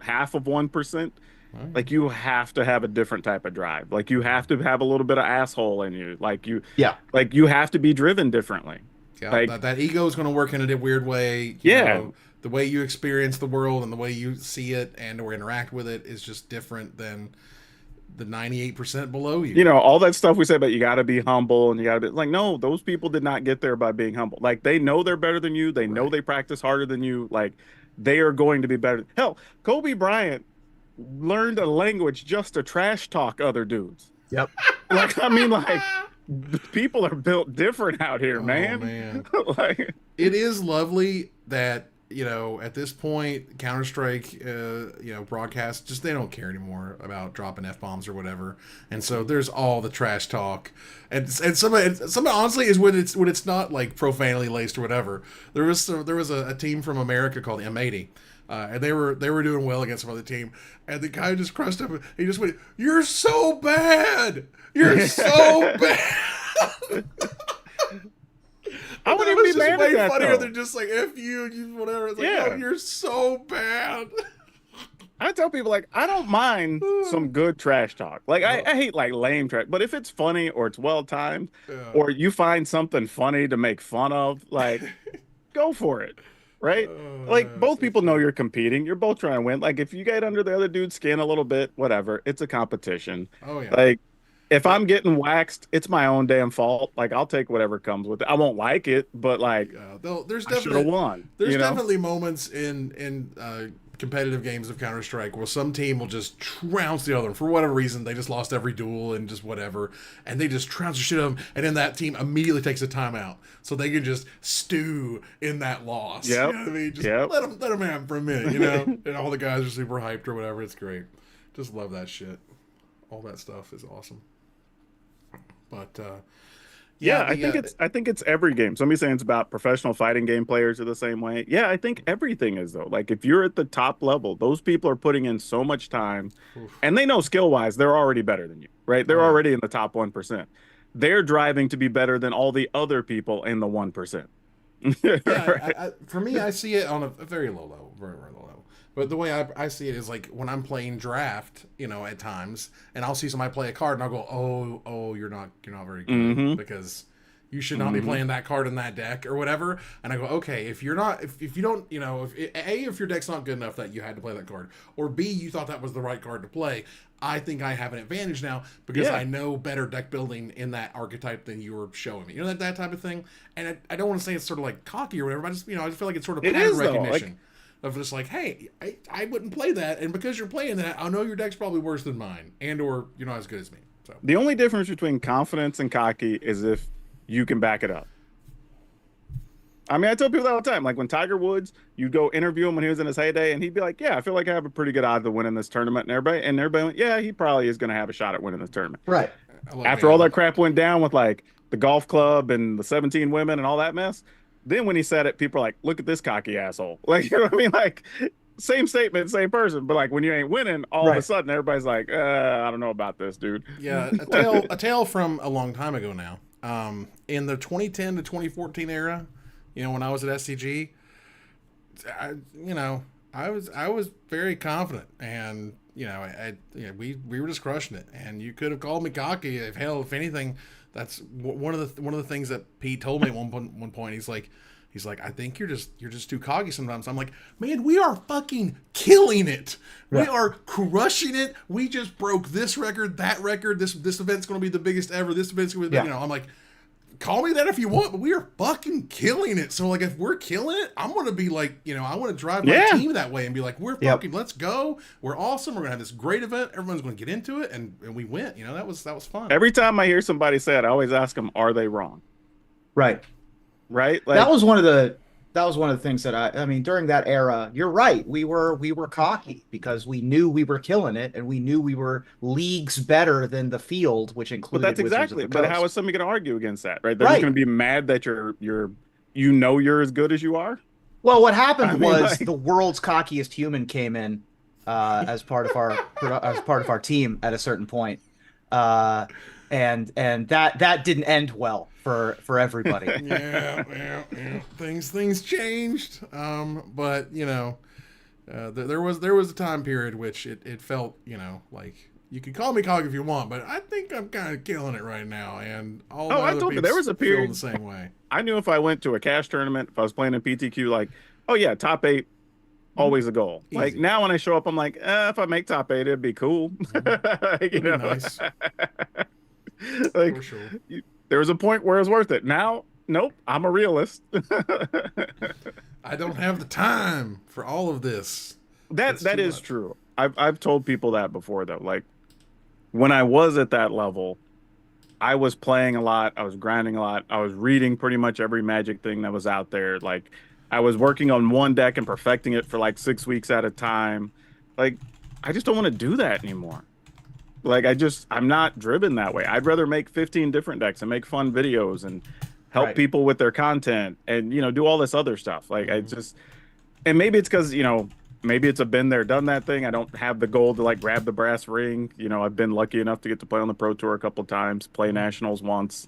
half of 1%, Like you have to have a different type of drive. Like you have to have a little bit of asshole in you. Yeah. Like you have to be driven differently. Yeah, Like that ego is going to work in a weird way. You yeah, know, the way you experience the world and the way you see it and or interact with it is just different than the 98% below you. you know, all that stuff we say about you got to be humble and you got to be like, no, those people did not get there by being humble. Like they know they're better than you. They know Right. they practice harder than you. Like they are going to be better. Hell, Kobe Bryant learned a language just to trash talk other dudes. Yep. Like, I mean, like people are built different out here, Oh man. man. Like, It is lovely that, at this point, Counter Strike, broadcasts just they don't care anymore about dropping f bombs or whatever, and so there's all the trash talk, and some of it honestly is when it's not like profanely laced or whatever. There was a team from America called M80. And they were doing well against some other team, and the guy just crushed up. He just went, "You're so bad. You're so bad." I wouldn't even be mad at that, funnier though. than just like "F you whatever." It's like, Yeah. "Oh, you're so bad." I tell people like I don't mind some good trash talk. Like I hate like lame trash, but if it's funny or it's well timed, Yeah. or you find something funny to make fun of, like go for it, right? Like both people know you're competing. You're both trying to win. Like if you get under the other dude's skin a little bit, whatever. It's a competition. Oh yeah. Like if I'm getting waxed, it's my own damn fault. Like I'll take whatever comes with it. I won't like it, but like There's I should have definitely won. there's you know? definitely moments in competitive games of Counter Strike where some team will just trounce the other one for whatever reason. They just lost every duel and just whatever, and they just trounce the shit out of them. And then that team immediately takes a timeout so they can just stew in that loss. Yep. You know what I mean? Just Yep. let them have for a minute, and all the guys are super hyped or whatever. It's great. Just love that shit. All that stuff is awesome. But Yeah, I think it's every game. Somebody's saying it's about professional fighting game players are the same way. Yeah, I think everything is though. Like if you're at the top level, those people are putting in so much time, and they know skill wise they're already better than you, right? They're already in the top 1%. They're driving to be better than all the other people in the 1%. yeah, for me, I see it on a very low level, very, very low level. But the way I see it is like when I'm playing draft, at times, and I'll see somebody play a card, and I'll go, "Oh, you're not very good because you should not be playing that card in that deck or whatever." And I go, "Okay, if you're not, if you don't, if your deck's not good enough that you had to play that card, or B, you thought that was the right card to play." I think I have an advantage now because I know better deck building in that archetype than you were showing me. That type of thing. And I don't want to say it's sort of like cocky or whatever. But I just I just feel like it's sort of pattern recognition of just like, hey, I wouldn't play that, and because you're playing that, I know your deck's probably worse than mine, and or you're not as good as me. So the only difference between confidence and cocky is if you can back it up. I mean, I tell people that all the time. Like when Tiger Woods, you go interview him when he was in his heyday, and he'd be like, "Yeah, I feel like I have a pretty good odds of winning this tournament." And everybody went, "Yeah, he probably is going to have a shot at winning this tournament." Right. After all that crap went down with like the golf club and the 17 women and all that mess, then when he said it, people are like, "Look at this cocky asshole!" Like, you know what I mean? Like, same statement, same person, but like when you ain't winning, all of a sudden everybody's like, "I don't know about this, dude." Yeah, a tale from a long time ago now. In the 2010 to 2014 era. When I was at SCG, I was very confident, and we were just crushing it. And you could have called me cocky. If anything, that's one of the things that Pete told me at one point. He's like, I think you're just too cocky sometimes. I'm like, man, we are fucking killing it. Yeah. We are crushing it. We just broke this record, that record. This event's going to be the biggest ever. This event's going to be, I'm like, call me that if you want, but we are fucking killing it. So like, if we're killing it, I'm going to be like, I want to drive my team that way and be like, we're fucking, let's go. We're awesome. We're going to have this great event. Everyone's going to get into it. And we went, that was fun. Every time I hear somebody say it, I always ask them, are they wrong? Right. Right. Like, that was one of the things that I mean, during that era, you're right. We were cocky because we knew we were killing it, and we knew we were leagues better than the field, which included. But that's exactly. But how is somebody going to argue against that? Right. They're right. just going to be mad that you're as good as you are. Well, what happened was the world's cockiest human came in as part of our team at a certain point. And that didn't end well for everybody. Yeah. Things changed. But There was a time period which it felt, like you can call me Cog if you want, but I think I'm kind of killing it right now, and all my I other told you there was a peeps feel period the same way. I knew if I went to a cash tournament, if I was playing in PTQ, like, oh yeah, top 8, always a goal. Easy. Like now when I show up, I'm like, if I make top 8, it'd be cool. It'd be nice. Like, for sure. There was a point where it was worth it. Now, nope, I'm a realist. I don't have the time for all of this. That is true. I've told people that before though. Like when I was at that level, I was playing a lot, I was grinding a lot, I was reading pretty much every Magic thing that was out there. Like I was working on one deck and perfecting it for like 6 weeks at a time. Like I just don't want to do that anymore. Like I'm not driven that way. I'd rather make 15 different decks and make fun videos and help people with their content and do all this other stuff. Like and maybe it's because maybe it's a been there done that thing. I don't have the goal to like grab the brass ring. I've been lucky enough to get to play on the Pro Tour a couple of times, play nationals once.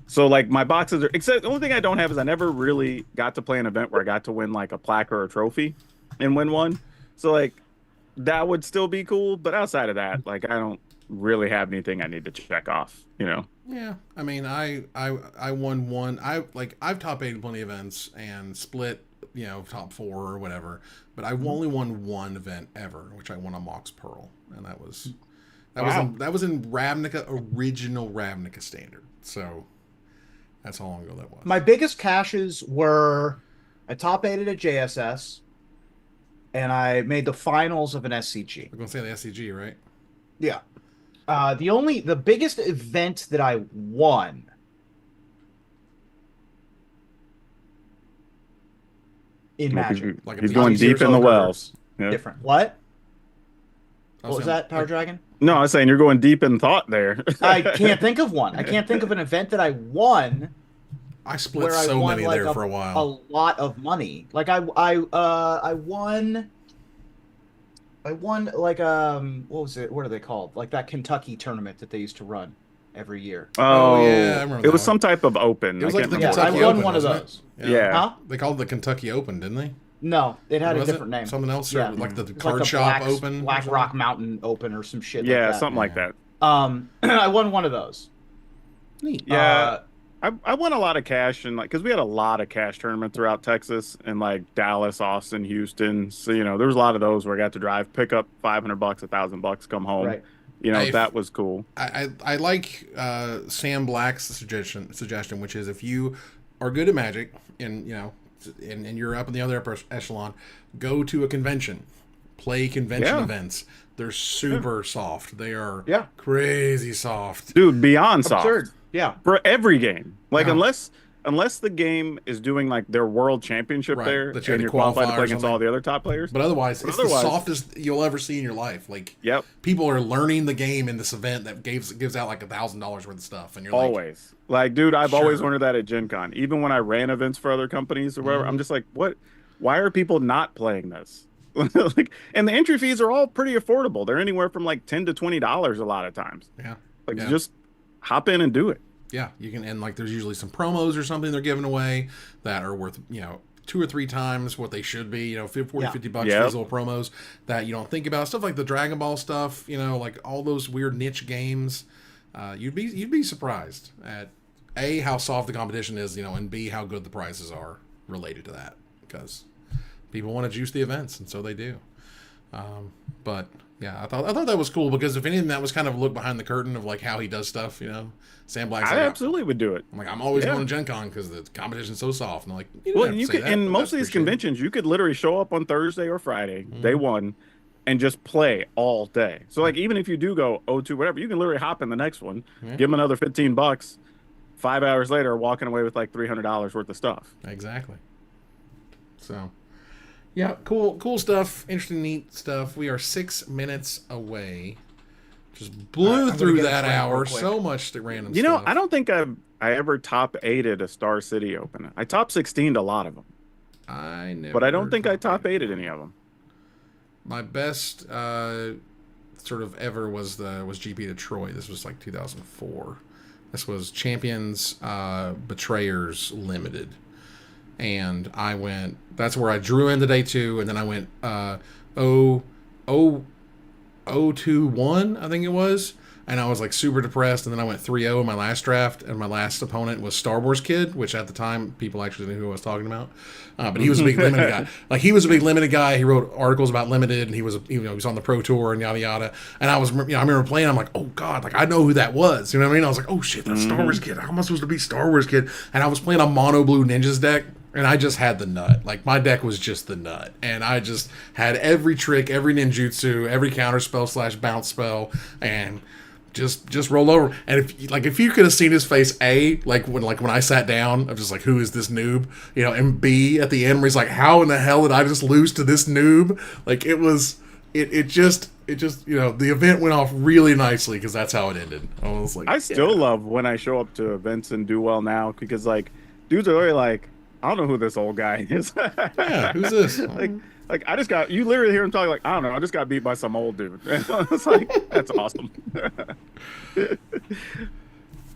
So my boxes are, except the only thing I don't have is I never really got to play an event where I got to win like a plaque or a trophy and win one. So that would still be cool, but outside of that, I don't really have anything I need to check off, Yeah, I mean, I won one. I've top 8 in plenty of events and split, top 4 or whatever. But I only won one event ever, which I won a Mox Pearl, and that was in Ravnica, original Ravnica standard. So that's how long ago that was. My biggest cashes were I top 8'd at JSS, and I made the finals of an SCG. I'm gonna say the SCG, right? Yeah. The biggest event that I won in Magic. He's going deep in the wells. Yeah. Different. What was that, Power Dragon? No, I was saying you're going deep in thought there. I can't think of one. I can't think of an event that I won. I split so many there for a while. A lot of money. I won what was it? What are they called? Like that Kentucky tournament that they used to run every year. Oh yeah, I remember. It was some type of open. It was like the Kentucky Open. I won one of those. Yeah. Huh? They called it the Kentucky Open, didn't they? No, it had a different name. Something else, like the card the shop open, Black Rock Mountain Open, or some shit. Yeah, like that. Something like that. I won one of those. Neat. Yeah. I won a lot of cash and because we had a lot of cash tournaments throughout Texas and Dallas, Austin, Houston. So there was a lot of those where I got to drive, pick up $500, $1,000, come home. Right. That was cool. I like Sam Black's suggestion, which is if you are good at Magic and and you're up in the other upper echelon, go to a convention, play convention events. They're super soft. They are crazy soft, dude. Beyond soft. Absurd. Yeah, for every game. Unless the game is doing their world championship there, and you're qualified to play against all the other top players. But otherwise, it's the softest you'll ever see in your life. People are learning the game in this event that gives out $1,000 worth of stuff, and you're always dude, I've always wondered that at Gen Con. Even when I ran events for other companies or whatever, I'm just like, what? Why are people not playing this? And the entry fees are all pretty affordable. They're anywhere from $10 to $20 a lot of times. Yeah, just hop in and do it. Yeah, you can, and there's usually some promos or something they're giving away that are worth 2 or 3 times what they should be. $40, $50 for these little promos that you don't think about. Stuff like the Dragon Ball stuff. All those weird niche games. You'd be surprised at A, how soft the competition is, and B, how good the prizes are related to that, because people want to juice the events, and so they do. But yeah, I thought that was cool, because if anything, that was kind of a look behind the curtain of how he does stuff. Sam Black's I absolutely would do it. I'm always going to Gen Con because the competition's so soft. And you could, in most of these conventions, you could literally show up on Thursday or Friday, day one, and just play all day. So even if you do go 0-2, whatever, you can literally hop in the next one, give them another $15. 5 hours later, walking away with $300 worth of stuff. Exactly. So, yeah, cool stuff. Interesting, neat stuff. We are 6 minutes away. Just blew through that hour. So much random stuff. I don't think I ever top 8'd a Star City Open. I top 16'd a lot of them. But I don't think I top 8'd any of them. My best sort of ever was GP Detroit. This was 2004. This was Champions Betrayers Limited. and I went. That's where I drew into day 2, and then I went 0-2-1, I think it was. And I was like super depressed, and then I went 3-0 in my last draft, and my last opponent was Star Wars Kid, which at the time people actually knew who I was talking about. But he was a big limited guy. Like, he was a big limited guy. He wrote articles about limited, and he was he was on the Pro Tour and yada yada. And I was I remember playing. I'm like, oh god, like I know who that was. You know what I mean? I was like, oh shit, that's Star Wars Kid. How am I supposed to be Star Wars Kid? And I was playing a mono blue ninjas deck. And I just had the nut. Like, my deck was just the nut. And I just had every trick, every ninjutsu, every counter spell / bounce spell, and just roll over. And if you could have seen his face, when I sat down, I'm just like, who is this noob? You know, and B, at the end where he's like, how in the hell did I just lose to this noob? Like, it just the event went off really nicely because that's how it ended. I was like, I still love when I show up to events and do well now, because like dudes are really like, I don't know who this old guy is. Yeah, who's this? like I just got, you literally hear him talking like, I don't know, I just got beat by some old dude. It's like, that's awesome.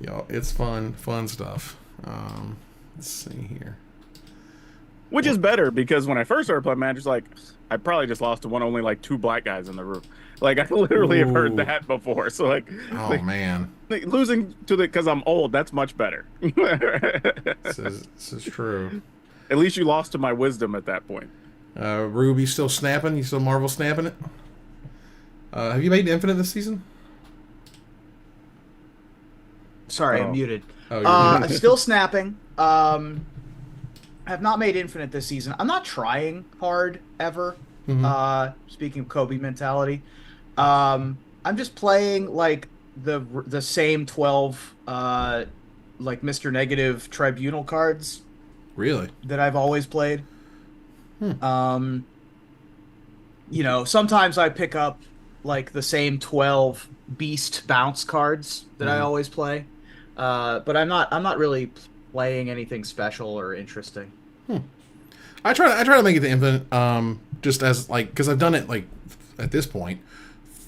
Yo, it's fun stuff. Let's see here. Which is better, because when I first started playing Magic, like, I probably just lost to only like 2 black guys in the room. Like, I literally have heard that before. So like, man, like, losing to because I'm old, that's much better. This is true. At least you lost to my wisdom at that point. Ruby still snapping? You still Marvel snapping it? Have you made Infinite this season? Sorry, I'm muted. Oh, Still snapping. I have not made Infinite this season. I'm not trying hard ever. Speaking of Kobe mentality, I'm just playing like the same 12 like Mr. Negative Tribunal cards. Really? That I've always played. You know, sometimes I pick up like the same 12 Beast bounce cards that I always play. But I'm not really playing anything special or interesting. I try to make it to Infinite, just as like, because I've done it like at this point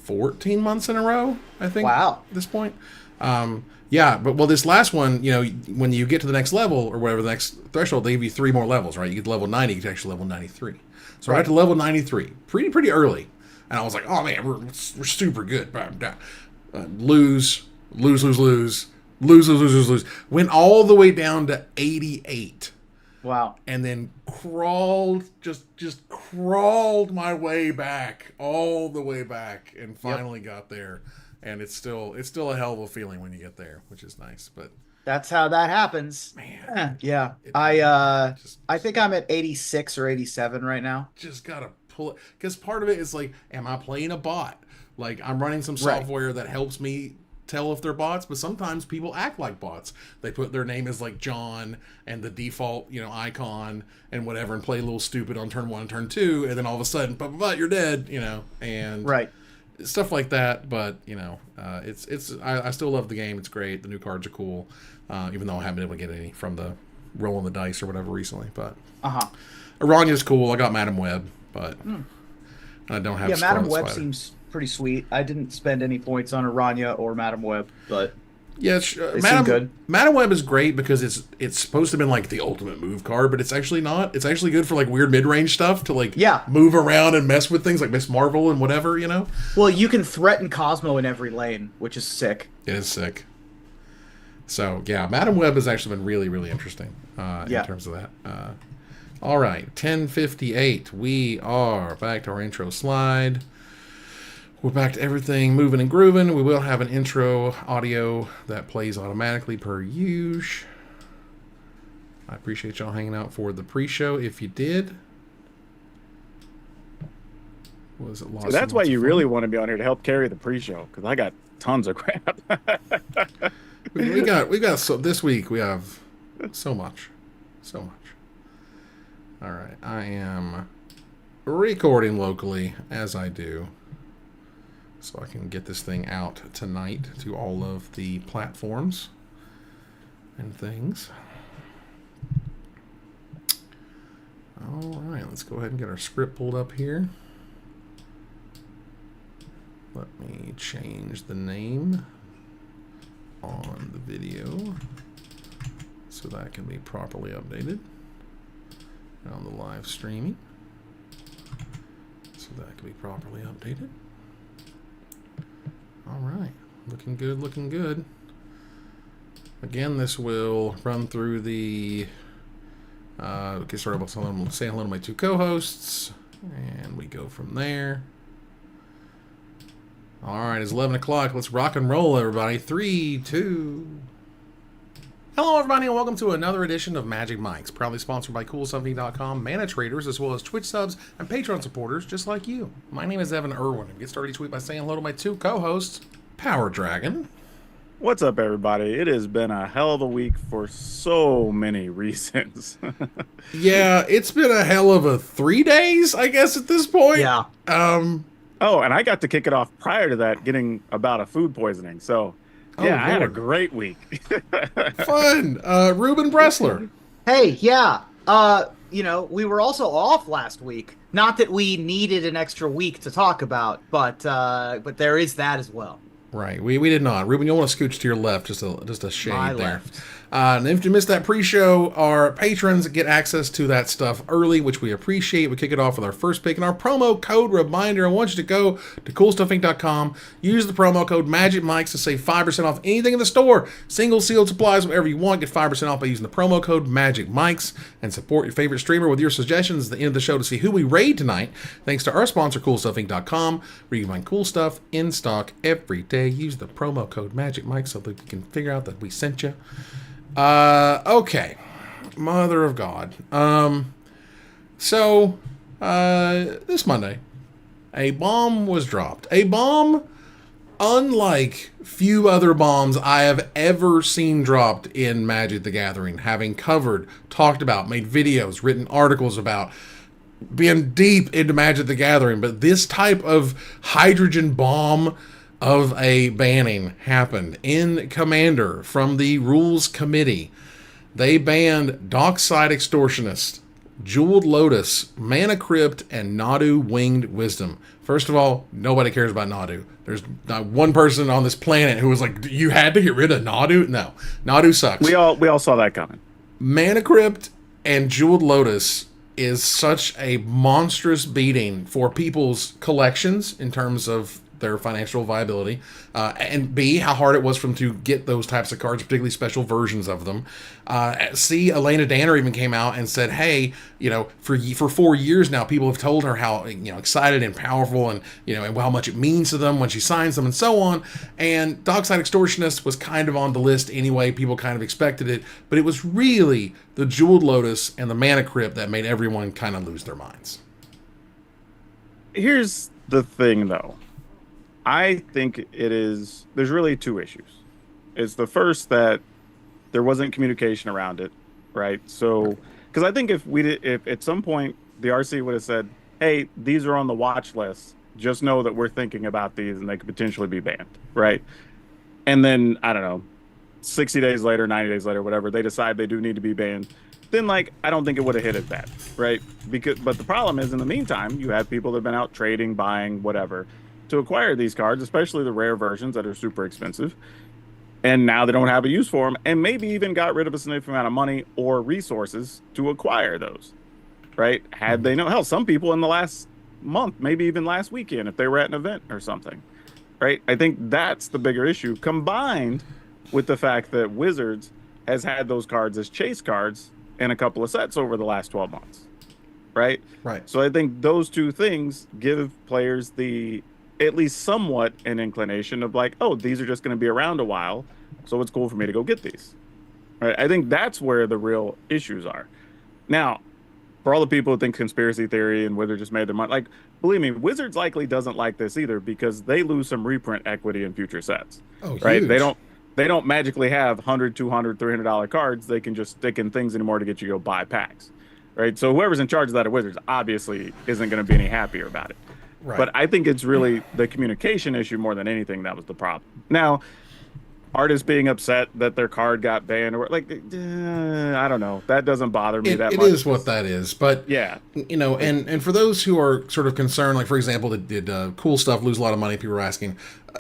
14 months in a row, I think. Wow. At this point. Yeah, but this last one, you know, when you get to the next level or whatever, the next threshold, they give you 3 more levels, right? You get to level 90, you get to actually level 93. So I got to level 93 pretty early, and I was like, oh man, we're super good. Lose. Went all the way down to 88. Wow. And then crawled my way back, all the way back, and finally got there. And it's still a hell of a feeling when you get there, which is nice. But that's how that happens. Man. Yeah. I think I'm at 86 or 87 right now. Just gotta pull it, because part of it is like, am I playing a bot? Like, I'm running some software that helps me tell if they're bots, but sometimes people act like bots. They put their name as like John and the default, you know, icon and whatever, and play a little stupid on turn 1 and turn 2, and then all of a sudden, but you're dead, you know, and stuff like that. But you know, I still love the game. It's great. The new cards are cool, even though I haven't been able to get any from the rolling the dice or whatever recently. But Aranya's cool. I got Madam Web, but I don't have. Yeah, Madam Web seems pretty sweet. I didn't spend any points on Aranya or Madam Web, but yeah, Madam Web is great because it's supposed to have been like the ultimate move card, but it's actually not. It's actually good for like weird mid-range stuff to like move around and mess with things like Miss Marvel and whatever, you know. Well, you can threaten Cosmo in every lane, which is sick. It is sick. So yeah, Madam Web has actually been really, really interesting in terms of that. All right, 10:58. We are back to our intro slide. We're back to everything moving and grooving. We will have an intro audio that plays automatically per usual. I appreciate y'all hanging out for the pre-show. If you did, was it lost? So that's why you really want to be on here to help carry the pre-show, because I got tons of crap. we got so this week we have so much. All right, I am recording locally as I do, so I can get this thing out tonight to all of the platforms and things. All right, let's go ahead and get our script pulled up here. Let me change the name on the video so that can be properly updated. on the live streaming. So that can be properly updated. All right. Looking good, looking good. Again, this will run through the... get started by saying hello to my two co-hosts. And we go from there. All right, it's 11 o'clock. Let's rock and roll, everybody. 3, 2... Hello, everybody, and welcome to another edition of Magic Mics, proudly sponsored by CoolStuffing.com, Mana Traders, as well as Twitch subs and Patreon supporters just like you. My name is Evan Irwin, and get started each week by saying hello to my two co-hosts, Power Dragon. What's up, everybody? It has been a hell of a week for so many reasons. Yeah, it's been a hell of a 3 days, I guess, at this point. Yeah. Oh, and I got to kick it off prior to that, getting about a food poisoning, so... Yeah, I had a great week. Fun. Ruben Bressler. Hey, yeah. We were also off last week. Not that we needed an extra week to talk about, but there is that as well. Right, we did not. Ruben, you'll want to scooch to your left, just a shade My there. left. And if you missed that pre-show, our patrons get access to that stuff early, which we appreciate. We kick it off with our first pick and our promo code reminder. I want you to go to CoolStuffing.com, use the promo code MagicMics to save 5% off anything in the store. Single, sealed supplies, whatever you want, get 5% off by using the promo code MagicMics and support your favorite streamer with your suggestions at the end of the show to see who we raid tonight. Thanks to our sponsor, CoolStuffing.com, where you can find cool stuff in stock every day. Use the promo code MagicMics so that we can figure out that we sent you. Okay. Mother of God. So, this Monday, a bomb was dropped. A bomb unlike few other bombs I have ever seen dropped in Magic the Gathering, having covered, talked about, made videos, written articles about, being deep into Magic the Gathering. But this type of hydrogen bomb of a banning happened in Commander from the Rules Committee. They banned Dockside Extortionist, Jeweled Lotus, Mana Crypt, and Nadu Winged Wisdom. First of all, nobody cares about Nadu. There's not one person on this planet who was like, you had to get rid of Nadu? No. Nadu sucks. We all saw that coming. Mana Crypt and Jeweled Lotus is such a monstrous beating for people's collections in terms of their financial viability, and B, how hard it was for them to get those types of cards, particularly special versions of them. C, Elena Danner even came out and said, hey, for 4 years now, people have told her how, excited and powerful and, and how much it means to them when she signs them and so on. And Dockside Extortionist was kind of on the list anyway. People kind of expected it, but it was really the Jeweled Lotus and the Mana Crypt that made everyone kind of lose their minds. Here's the thing, though. I think there's really two issues. It's the first that there wasn't communication around it, right? So, because I think if at some point the RC would have said, hey, these are on the watch list, just know that we're thinking about these and they could potentially be banned, right? And then, I don't know, 60 days later, 90 days later, whatever, they decide they do need to be banned, then, I don't think it would have hit as bad, right? But the problem is, in the meantime, you have people that have been out trading, buying, whatever, to acquire these cards, especially the rare versions that are super expensive, and now they don't have a use for them, and maybe even got rid of a significant amount of money or resources to acquire those, right? Had they known, hell, some people in the last month, maybe even last weekend, if they were at an event or something, right? I think that's the bigger issue, combined with the fact that Wizards has had those cards as chase cards in a couple of sets over the last 12 months, right? Right. So I think those two things give players at least somewhat an inclination of oh, these are just going to be around a while, so it's cool for me to go get these. Right? I think that's where the real issues are. Now, for all the people who think conspiracy theory and Wizards just made their money, believe me, Wizards likely doesn't like this either because they lose some reprint equity in future sets. Oh, right? Huge. They don't magically have $100, $200, $300 cards. They can just stick in things anymore to get you to go buy packs. Right? So whoever's in charge of that at Wizards obviously isn't going to be any happier about it. Right. But I think it's really the communication issue more than anything that was the problem. Now, artists being upset that their card got banned, or like, I don't know. That doesn't bother me that It much. is what that is, but Yeah, like, and for those who are sort of concerned, like for example, did cool stuff lose a lot of money? People are asking.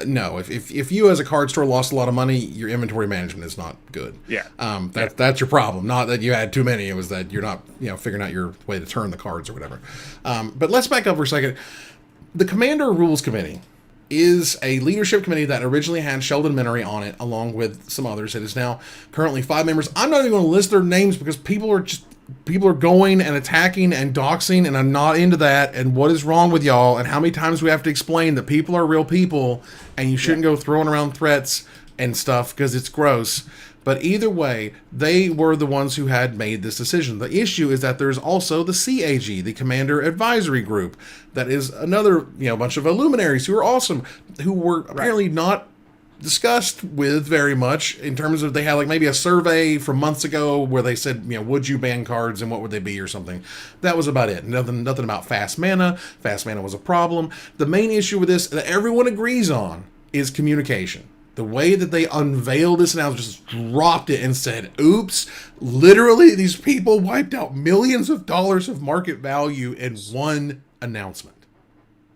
No, if you as a card store lost a lot of money, your inventory management is not good. yeah, That's your problem. Not that you had too many. It was that you're not figuring out your way to turn the cards or whatever. But let's back up for a second. The Commander Rules Committee is a leadership committee that originally had Sheldon Minery on it, along with some others. It is now currently 5 members. I'm not even going to list their names because people are going and attacking and doxing, and I'm not into that. And what is wrong with y'all? And how many times we have to explain that people are real people, and you shouldn't go throwing around threats and stuff because it's gross. But either way, they were the ones who had made this decision. The issue is that there's also the CAG, the Commander Advisory Group, that is another bunch of luminaries who are awesome, who were apparently not discussed with very much in terms of they had like maybe a survey from months ago where they said, would you ban cards and what would they be or something. That was about it. Nothing about fast mana. Fast mana was a problem. The main issue with this that everyone agrees on is communication. The way that they unveiled this announcement, just dropped it and said, oops, literally these people wiped out millions of dollars of market value in one announcement.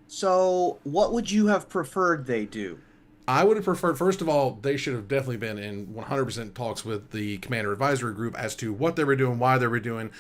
So what would you have preferred they do? I would have preferred, first of all, they should have definitely been in 100% talks with the Commander Advisory Group as to what they were doing, why they were doing,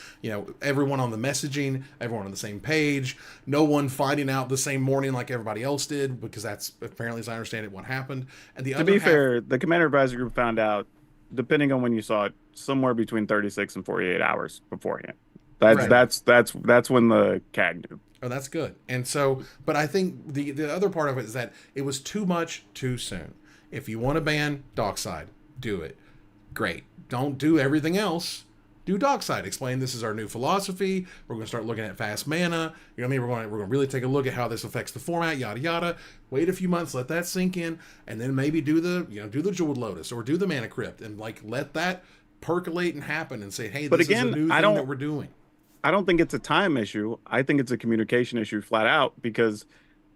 everyone on the messaging, everyone on the same page, no one finding out the same morning like everybody else did, because that's apparently, as I understand it, what happened. And to be fair, the Commander Advisory Group found out, depending on when you saw it, somewhere between 36 and 48 hours beforehand. That's when the CAG knew. Oh, that's good. And so, but I think the other part of it is that it was too much too soon. If you want to ban Dockside, do it. Great. Don't do everything else. Do Dockside. Explain this is our new philosophy. We're going to start looking at fast mana. You know what I mean? We're going to really take a look at how this affects the format. Yada yada. Wait a few months, let that sink in, and then maybe do the Jeweled Lotus or do the Mana Crypt and like let that percolate and happen and say, hey, this is a new thing that we're doing. I don't think it's a time issue. I think it's a communication issue flat out because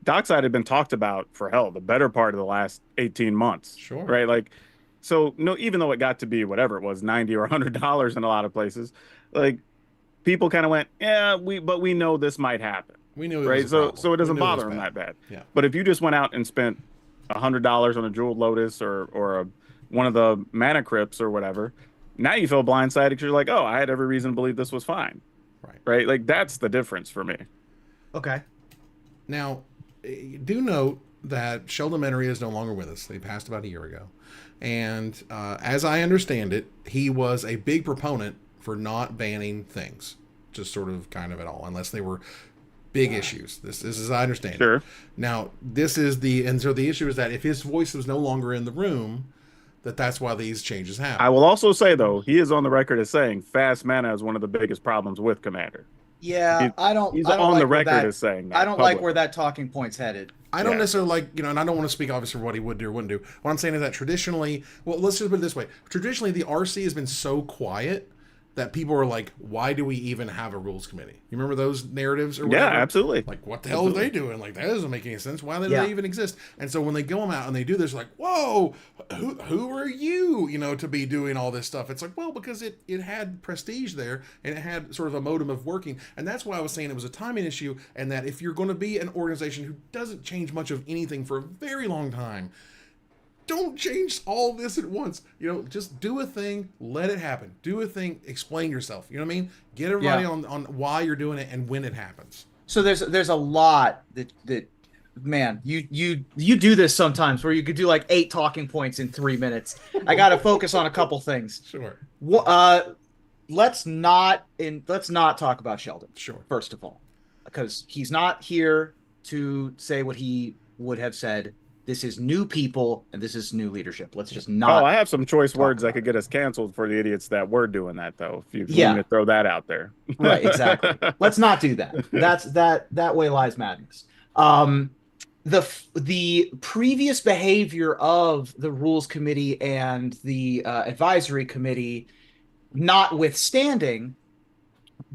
Dockside had been talked about for hell, the better part of the last 18 months. Sure. Right. Like, so no, even though it got to be whatever it was, $90 or $100 in a lot of places, like people kind of went, yeah, but we know this might happen. We knew it right. Was a so it doesn't bother them that bad. Yeah. But if you just went out and spent $100 on a Jeweled Lotus or one of the Mana Crypts or whatever, now you feel blindsided because you're like, oh, I had every reason to believe this was fine. Right. Like that's the difference for me. Okay. Now, do note that Sheldon Minery is no longer with us. They passed about a year ago. And as I understand it, he was a big proponent for not banning things, just sort of kind of at all, unless they were big issues. This is as I understand sure. it. Now, so the issue is that if his voice was no longer in the room, that's why these changes happen. I will also say, though, he is on the record as saying fast mana is one of the biggest problems with Commander. Yeah, he's on the record as saying that. I don't like where that talking point's headed. I don't necessarily like, and I don't want to speak obviously for what he would do or wouldn't do. What I'm saying is that traditionally, well, let's just put it this way. Traditionally, the RC has been so quiet that people are like, why do we even have a rules committee? You remember those narratives or whatever? Yeah, absolutely. Like, what the hell are they doing? Like, that doesn't make any sense. Why do they even exist? And so when they go out and they do this, like, whoa, who are you, to be doing all this stuff? It's like, well, because it had prestige there and it had sort of a modem of working. And that's why I was saying it was a timing issue, and that if you're going to be an organization who doesn't change much of anything for a very long time, don't change all this at once. Just do a thing, let it happen. Do a thing, explain yourself. You know what I mean? Get everybody on why you're doing it and when it happens. So there's a lot that man, you do this sometimes where you could do like 8 talking points in 3 minutes. I got to focus on a couple things. Sure. Let's not talk about Sheldon. Sure. First of all, because he's not here to say what he would have said. This is new people and this is new leadership. Let's just not. Oh, I have some choice words that could get us canceled for the idiots that were doing that, though. If you want to throw that out there. Right, exactly. Let's not do that. That way lies madness. The previous behavior of the rules committee and the advisory committee notwithstanding,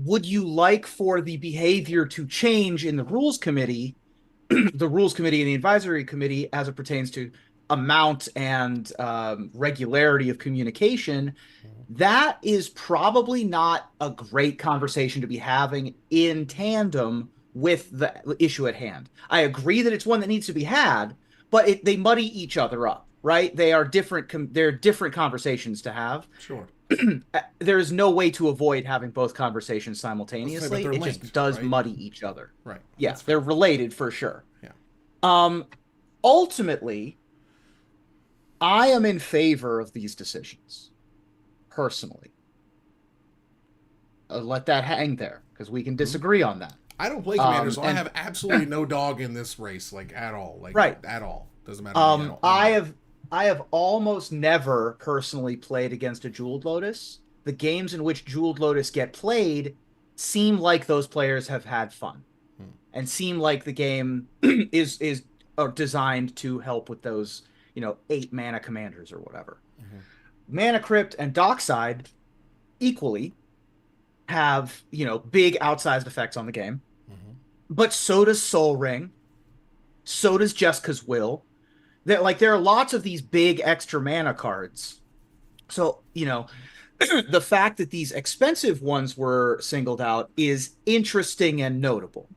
would you like for the behavior to change in the rules committee, the rules committee and the advisory committee as it pertains to amount and regularity of communication, that is probably not a great conversation to be having in tandem with the issue at hand. I agree that it's one that needs to be had, but they muddy each other up, right? They are different. They're different conversations to have. Sure. There is no way to avoid having both conversations Say, but simultaneously. they're It linked, just does right? muddy each other. Right. Yeah, they're related for sure. Yeah. Um, ultimately, I am in favor of these decisions, personally. Let that hang there because we can disagree on that. I don't play Commander, so I And have absolutely no dog in this race, like at all, like right, at all. Doesn't matter to me at all. I have almost never personally played against a Jeweled Lotus. The games in which Jeweled Lotus get played seem like those players have had fun, and seem like the game is designed to help with those 8 mana commanders or whatever. Mana Crypt and Dockside equally have big outsized effects on the game, but so does Soul Ring, so does Jessica's Will. There are lots of these big extra mana cards. So the fact that these expensive ones were singled out is interesting and notable.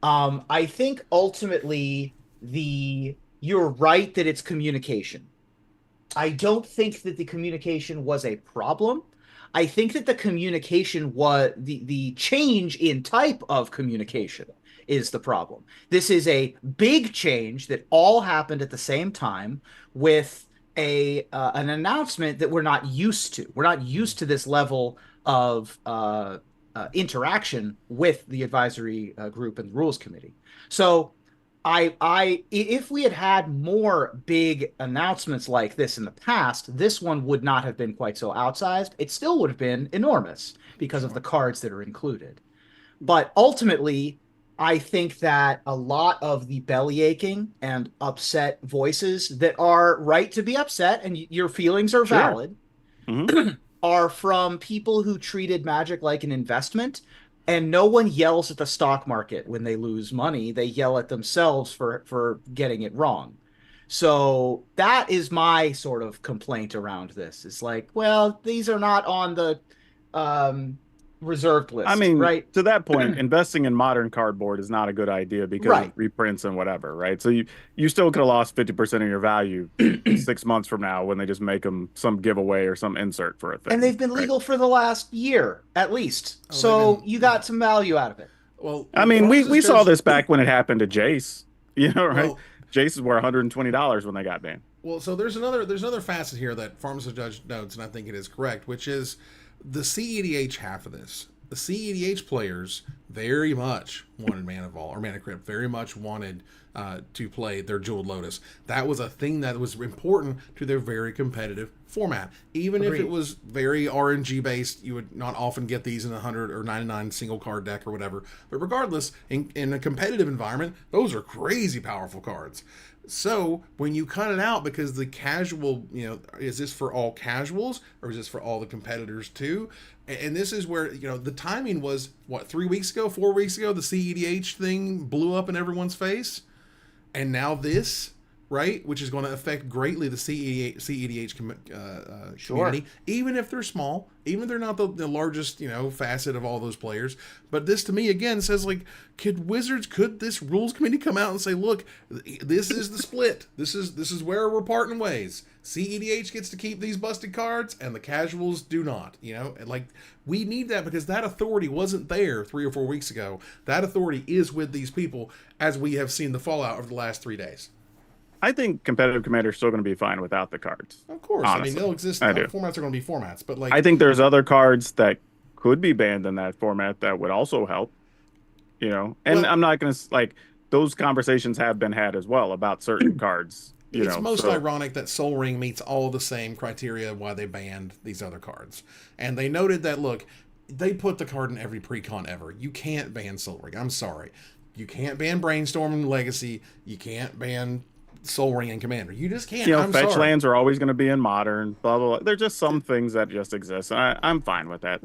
I think ultimately you're right that it's communication. I don't think that the communication was a problem. I think that the communication was the change in type of communication is the problem. This is a big change that all happened at the same time with an announcement that we're not used to. We're not used to this level of interaction with the advisory group and the rules committee. So if we had had more big announcements like this in the past, this one would not have been quite so outsized. It still would have been enormous because of the cards that are included. But ultimately, I think that a lot of the belly aching and upset voices that are right to be upset and your feelings are valid are from people who treated Magic like an investment. And no one yells at the stock market when they lose money. They yell at themselves for getting it wrong. So that is my sort of complaint around this. It's like, well, these are not on the reserved list. I mean, right? To that point, investing in modern cardboard is not a good idea because of reprints and whatever, right? So you still could have lost 50% of your value 6 months from now when they just make them some giveaway or some insert for a thing. And they've been legal for the last year, at least. So you got some value out of it. Well, I mean, we saw this back when it happened to Jace, right? Well, Jaces were $120 when they got banned. Well, so there's another facet here that Pharmacist Judge notes, and I think it is correct, which is the CEDH half of this. The CEDH players very much wanted Mana Vault or Mana Crypt, very much wanted to play their Jeweled Lotus. That was a thing that was important to their very competitive format. Even if it was very RNG based, you would not often get these in a 100 or 99 single card deck or whatever. But regardless, in a competitive environment, those are crazy powerful cards. So when you cut it out because the casual, is this for all casuals or is this for all the competitors too? And this is where, the timing was, 3 weeks ago, 4 weeks ago, the CEDH thing blew up in everyone's face. And now this, right, which is going to affect greatly the CEDH community, even if they're small, even if they're not the largest, facet of all those players. But this, to me, again, says, could this rules committee come out and say, look, this is the split. This is where we're parting ways. CEDH gets to keep these busted cards, and the casuals do not. We need that because that authority wasn't there 3 or 4 weeks ago. That authority is with these people, as we have seen the fallout over the last 3 days. I think competitive commander is still going to be fine without the cards. Of course. Honestly. I mean, they'll exist. Formats are going to be formats. But I think there's other cards that could be banned in that format that would also help. And I'm not going to, those conversations have been had as well about certain cards. It's most ironic that Sol Ring meets all the same criteria why they banned these other cards. And they noted that, look, they put the card in every pre-con ever. You can't ban Sol Ring. I'm sorry. You can't ban Brainstorm and Legacy. You can't ban Sol Ring and Commander. You just can't. Fetch lands are always going to be in Modern, blah, blah, blah. There's just some things that just exist. And I'm fine with that.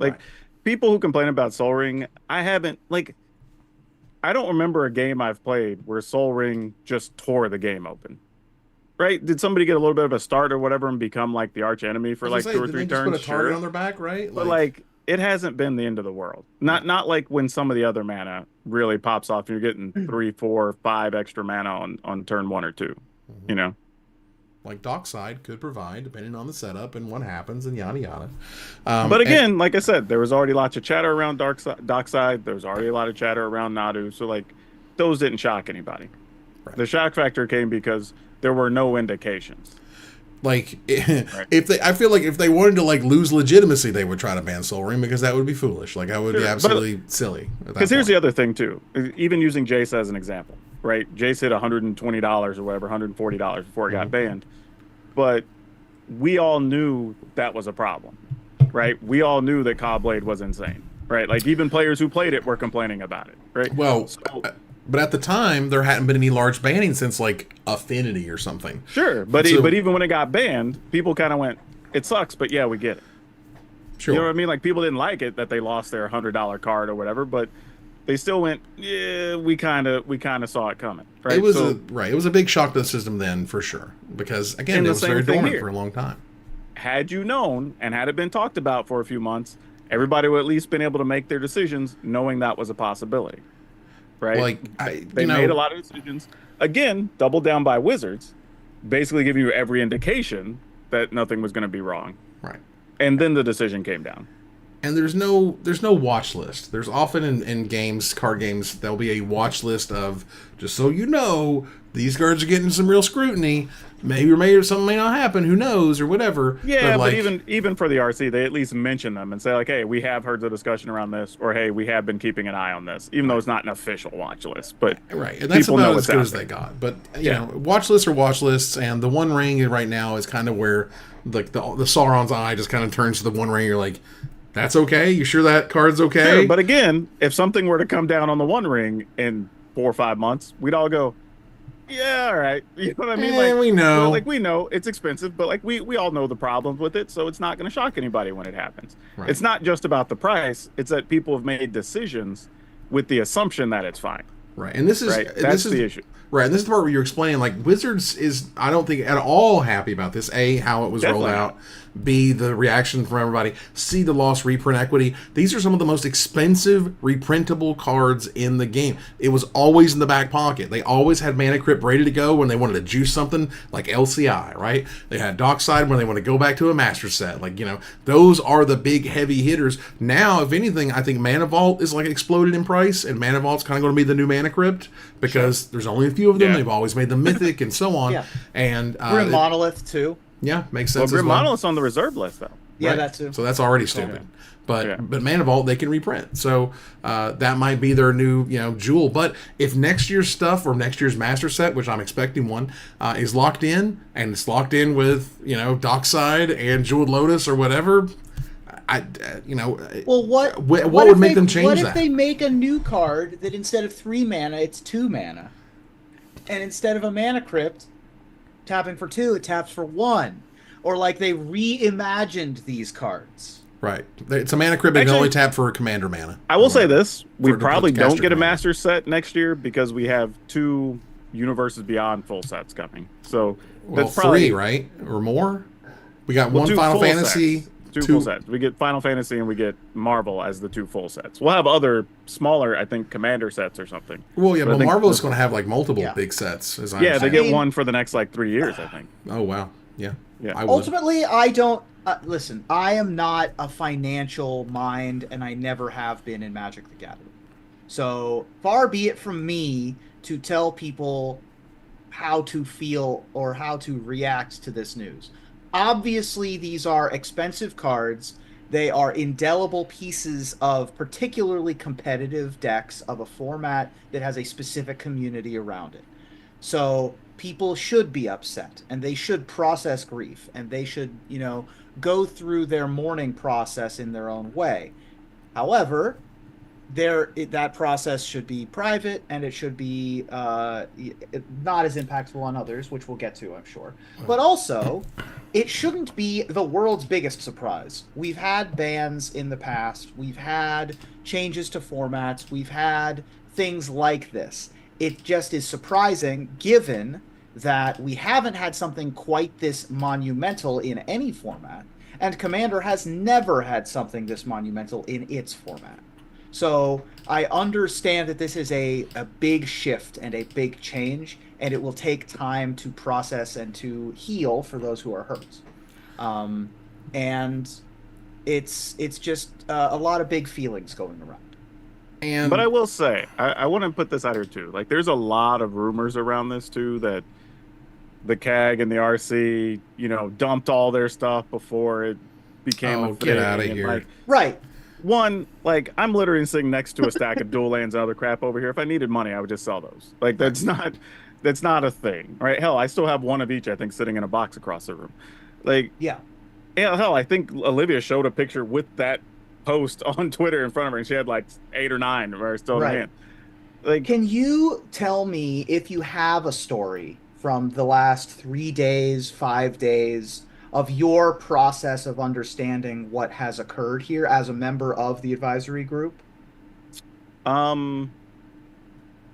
People who complain about Sol Ring, I don't remember a game I've played where Sol Ring just tore the game open. right? Did somebody get a little bit of a start or whatever and become like the arch enemy for like two or did three they just put turns? a target Sure. on their back, right? But like it hasn't been the end of the world. Not like when some of the other mana really pops off and you're getting 3, 4, 5 extra mana on turn 1 or 2. You know? Like Dockside could provide, depending on the setup and what happens and yada yada. But again, like I said, there was already lots of chatter around Dockside. There was already a lot of chatter around Nadu. So like those didn't shock anybody. Right. The shock factor came because there were no indications. Like if they, I feel like if they wanted to like lose legitimacy, they would try to ban Sol Ring because that would be foolish. Like that would be absolutely silly. Because here's the other thing too. Even using Jace as an example, right? Jace hit $120 or whatever, $140 before it got banned, but we all knew that was a problem, right? We all knew that Cobblade was insane, right? Like even players who played it were complaining about it, right? Well. But at the time, there hadn't been any large banning since like Affinity or something. Sure, but but even when it got banned, people kind of went, "It sucks," but yeah, we get it. Sure, you know what I mean? Like people didn't like it that they lost their $100 card or whatever, but they still went, "Yeah, we kind of saw it coming." Right? It was It was a big shock to the system then for sure because again, it was very dormant for a long time. Had you known and had it been talked about for a few months, everybody would at least been able to make their decisions knowing that was a possibility. Right? Like they made a lot of decisions. Again, doubled down by Wizards, basically giving you every indication that nothing was going to be wrong. Right. And then the decision came down. And there's no watch list. There's often in games, card games, there'll be a watch list of, just so you know, these cards are getting some real scrutiny. Maybe something may not happen. Who knows or whatever. Yeah, but even for the RC, they at least mention them and say like, hey, we have heard the discussion around this, or hey, we have been keeping an eye on this, even though it's not an official watch list. But right, and that's about as good as they got. But you know, watch lists are watch lists, and the One Ring right now is kind of where like the Sauron's eye just kind of turns to the One Ring. You're like, that's okay. You sure that card's okay? Sure, but again, if something were to come down on the One Ring in 4 or 5 months, we'd all go, yeah, all right. You know what I mean? Like we know. Like we know it's expensive, but like we all know the problems with it, so it's not going to shock anybody when it happens. Right. It's not just about the price; it's that people have made decisions with the assumption that it's fine. Right, and this is right. That's the issue. Right, and this is the part where you're explaining like Wizards is I don't think at all happy about this. A, how it was rolled out. B, the reaction from everybody. C, the lost reprint equity. These are some of the most expensive reprintable cards in the game. It was always in the back pocket. They always had Mana Crypt ready to go when they wanted to juice something like LCI, right? They had Dockside when they want to go back to a master set. Like, you know, those are the big heavy hitters. Now, if anything, I think Mana Vault is like exploded in price, and Mana Vault's kind of going to be the new Mana Crypt because there's only a few of them. They've always made them mythic and so on. And Grim Monolith too. Yeah, makes sense. Well, Grim Monolith's on the reserve list though. Yeah, right? That too. So that's already stupid. But Mana Vault they can reprint. So that might be their new jewel. But if next year's stuff or next year's master set, which I'm expecting one, is locked in and it's locked in with Dockside and Jeweled Lotus or whatever. Well, what would make them change that? What if they make a new card that instead of 3 mana, it's 2 mana, and instead of a Mana Crypt tapping for 2, it taps for 1, or like they reimagined these cards. Right, it's a Mana Crypt. They can only tap for commander mana. I will say this: we probably don't get a master set next year because we have 2 Universes Beyond full sets coming. So that's probably 3, right, or more. We got one Final Fantasy. Sets. 2 full sets. We get Final Fantasy and we get Marvel as the 2 full sets. We'll have other smaller, I think, Commander sets or something. Well, yeah, but Marvel is going to have like multiple big sets. As I understand. They get one for the next like 3 years, I think. Oh wow, yeah. Ultimately, I don't listen. I am not a financial mind, and I never have been in Magic the Gathering. So far be it from me to tell people how to feel or how to react to this news. Obviously, these are expensive cards. They are indelible pieces of particularly competitive decks of a format that has a specific community around it. So people should be upset, and they should process grief, and they should, go through their mourning process in their own way. However, that process should be private, and it should be not as impactful on others, which we'll get to, I'm sure. But also, it shouldn't be the world's biggest surprise. We've had bans in the past. We've had changes to formats. We've had things like this. It just is surprising, given that we haven't had something quite this monumental in any format, and Commander has never had something this monumental in its format. So I understand that this is a big shift and a big change, and it will take time to process and to heal for those who are hurt. And it's just a lot of big feelings going around. And But I will say, I want to put this out here too. Like, there's a lot of rumors around this too that the CAG and the RC, dumped all their stuff before it became a thing. Get out of And, here. like, Right. one, like, I'm literally sitting next to a stack of dual lands and other crap over here. If I needed money, I would just sell those. Like, that's not a thing, right? Hell, I still have one of each, I think, sitting in a box across the room. Like, Yeah. hell, I think Olivia showed a picture with that post on Twitter in front of her, and she had like 8 or 9 of her still in her Right. hand. Like, Can you tell me if you have a story from the last 3 days, 5 days of your process of understanding what has occurred here as a member of the advisory group? um,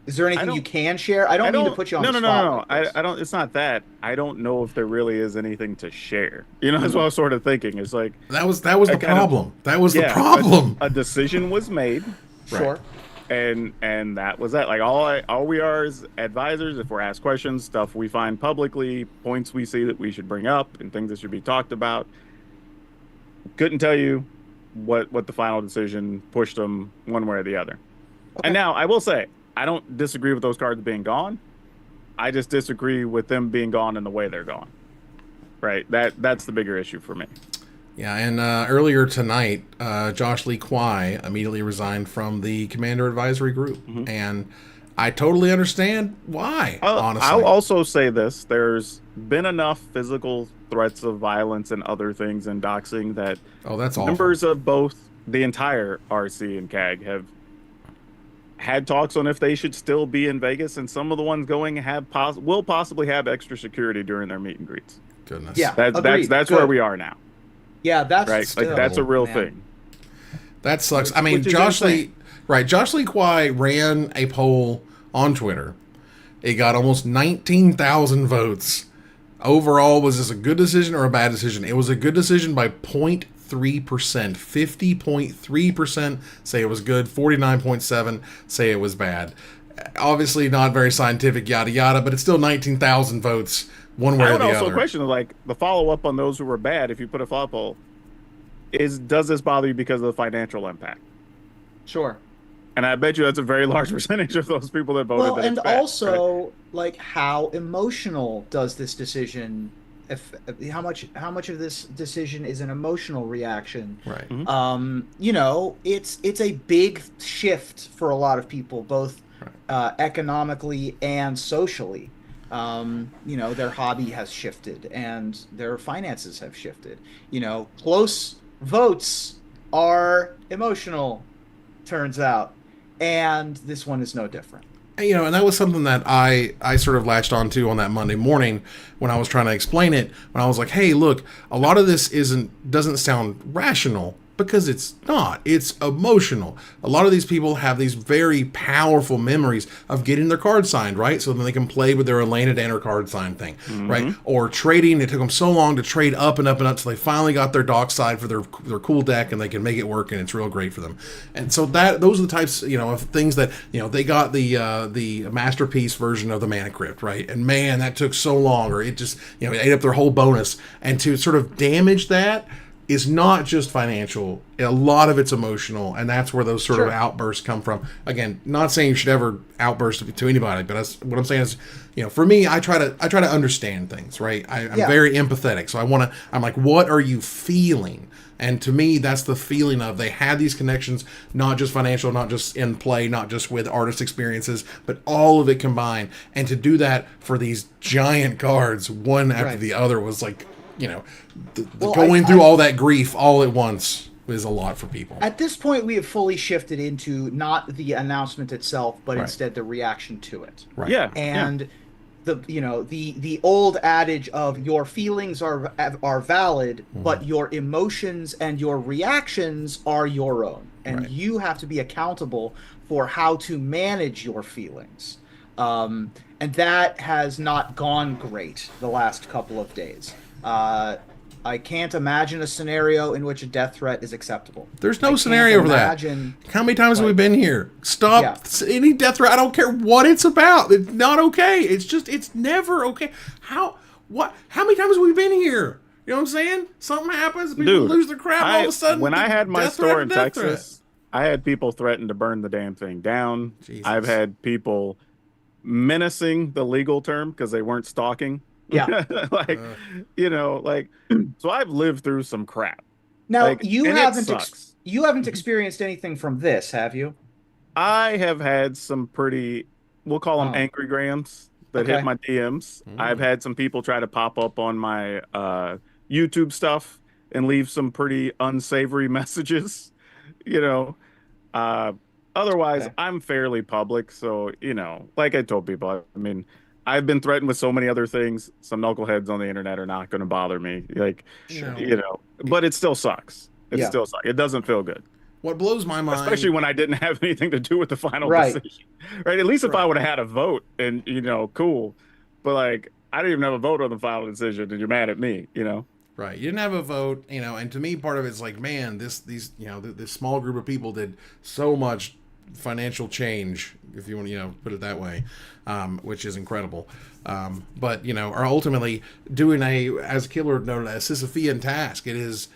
Is there anything don't- you can share? I don't mean to put you on no, the no, spot. no, no. like this. I don't. It's not that. I don't know if there really is anything to share. That's what I was sort of thinking. It's like that was the kind of- problem. That was the yeah, problem. A decision was made, Sure. and that was that. Like, all we are is advisors. If we're asked questions, stuff we find publicly, points we see that we should bring up, and things that should be talked about. Couldn't tell you what the final decision pushed them one way or the other. Okay. And now I will say, I don't disagree with those cards being gone. I just disagree with them being gone in the way they're gone. Right? That's the bigger issue for me. Yeah, and earlier tonight, Josh Lee Kwai immediately resigned from the Commander Advisory Group, and I totally understand why. Honestly, I'll also say this: there's been enough physical threats of violence and other things and doxing that that's awful. members of both the entire RC and CAG have had talks on if they should still be in Vegas, and some of the ones going will possibly have extra security during their meet and greets. Goodness. Yeah. That's Agreed. where Good. we are now. Yeah, that's Right? still, Like, that's a real man. thing. That sucks. I mean, Which is Josh Lee, insane. right? Josh Lee Kwai ran a poll on Twitter. It got almost 19,000 votes. Overall, was this a good decision or a bad decision? It was a good decision by 0.3%. 50.3% say it was good. 49.7% say it was bad. Obviously, not very scientific, yada yada, but it's still 19,000 votes one way I or would the also other. question, like, the follow up on those who were bad. If you put a follow poll, does this bother you because of the financial impact? Sure. And I bet you that's a very large percentage of those people that voted. Well, that and it's bad, also, right? like, how emotional does this decision? How much of this decision is an emotional reaction? Right. It's a big shift for a lot of people, both economically and socially. Their hobby has shifted and their finances have shifted. Close votes are emotional, turns out. And this one is no different. And that was something that I sort of latched onto on that Monday morning when I was trying to explain it. When I was like, hey, look, a lot of this doesn't sound rational because it's not. It's emotional. A lot of these people have these very powerful memories of getting their card signed, right? So then they can play with their Elena Danner card sign thing, right? Or trading. It took them so long to trade up and up and up until they finally got their dock side for their cool deck and they can make it work and it's real great for them. And so those are the types, of things that, they got the masterpiece version of the Mana Crypt, right? And man, that took so long, or it just, it ate up their whole bonus. And to sort of damage that is not just financial. A lot of it's emotional, and that's where those sort of outbursts come from. Again, not saying you should ever outburst to anybody, but what I'm saying is, for me, I try to understand things, right? I'm very empathetic, so I'm like, what are you feeling? And to me, that's the feeling of they had these connections, not just financial, not just in play, not just with artist experiences, but all of it combined. And to do that for these giant cards, one after the other, was like, going through all that grief all at once is a lot for people. At this point, we have fully shifted into not the announcement itself, but instead the reaction to it. Right. Yeah. And the old adage of your feelings are valid, but your emotions and your reactions are your own, and you have to be accountable for how to manage your feelings. and that has not gone great the last couple of days. I can't imagine a scenario in which a death threat is acceptable. There's I no can't scenario for that. imagine, How many times have we like, been here? Stop yeah. any death threat. I don't care what it's about. It's not okay. It's never okay. How many times have we been here? You know what I'm saying? Something happens, people Dude, lose their crap, all of a sudden. when I had my death store threat in to death threat. Texas, I had people threaten to burn the damn thing down. Jesus. I've had people menacing the legal term because they weren't stalking. Yeah. Like, like, so I've lived through some crap. Now, Like, and it sucks. you haven't experienced anything from this, have you? I have had some pretty, we'll call them Oh, angry grams that hit okay. my DMs. I've had some people try to pop up on my YouTube stuff and leave some pretty unsavory messages, you know. Uh, Otherwise, Okay. I'm fairly public, so like I told people, I mean, I've been threatened with so many other things. Some knuckleheads on the internet are not going to bother me, like, Sure. but it still sucks. It Yeah. still sucks. It doesn't feel good, What blows my mind, especially when I didn't have anything to do with the final Right. decision, right? At least if I right, would have had a vote, and cool, but like I didn't even have a vote on the final decision, and you're mad at me. right. You didn't have a vote, and to me, part of it's like, man, this small group of people did so much financial change, if you want to, put it that way, which is incredible. But are ultimately doing as Killer noted, a Sisyphean task. It is,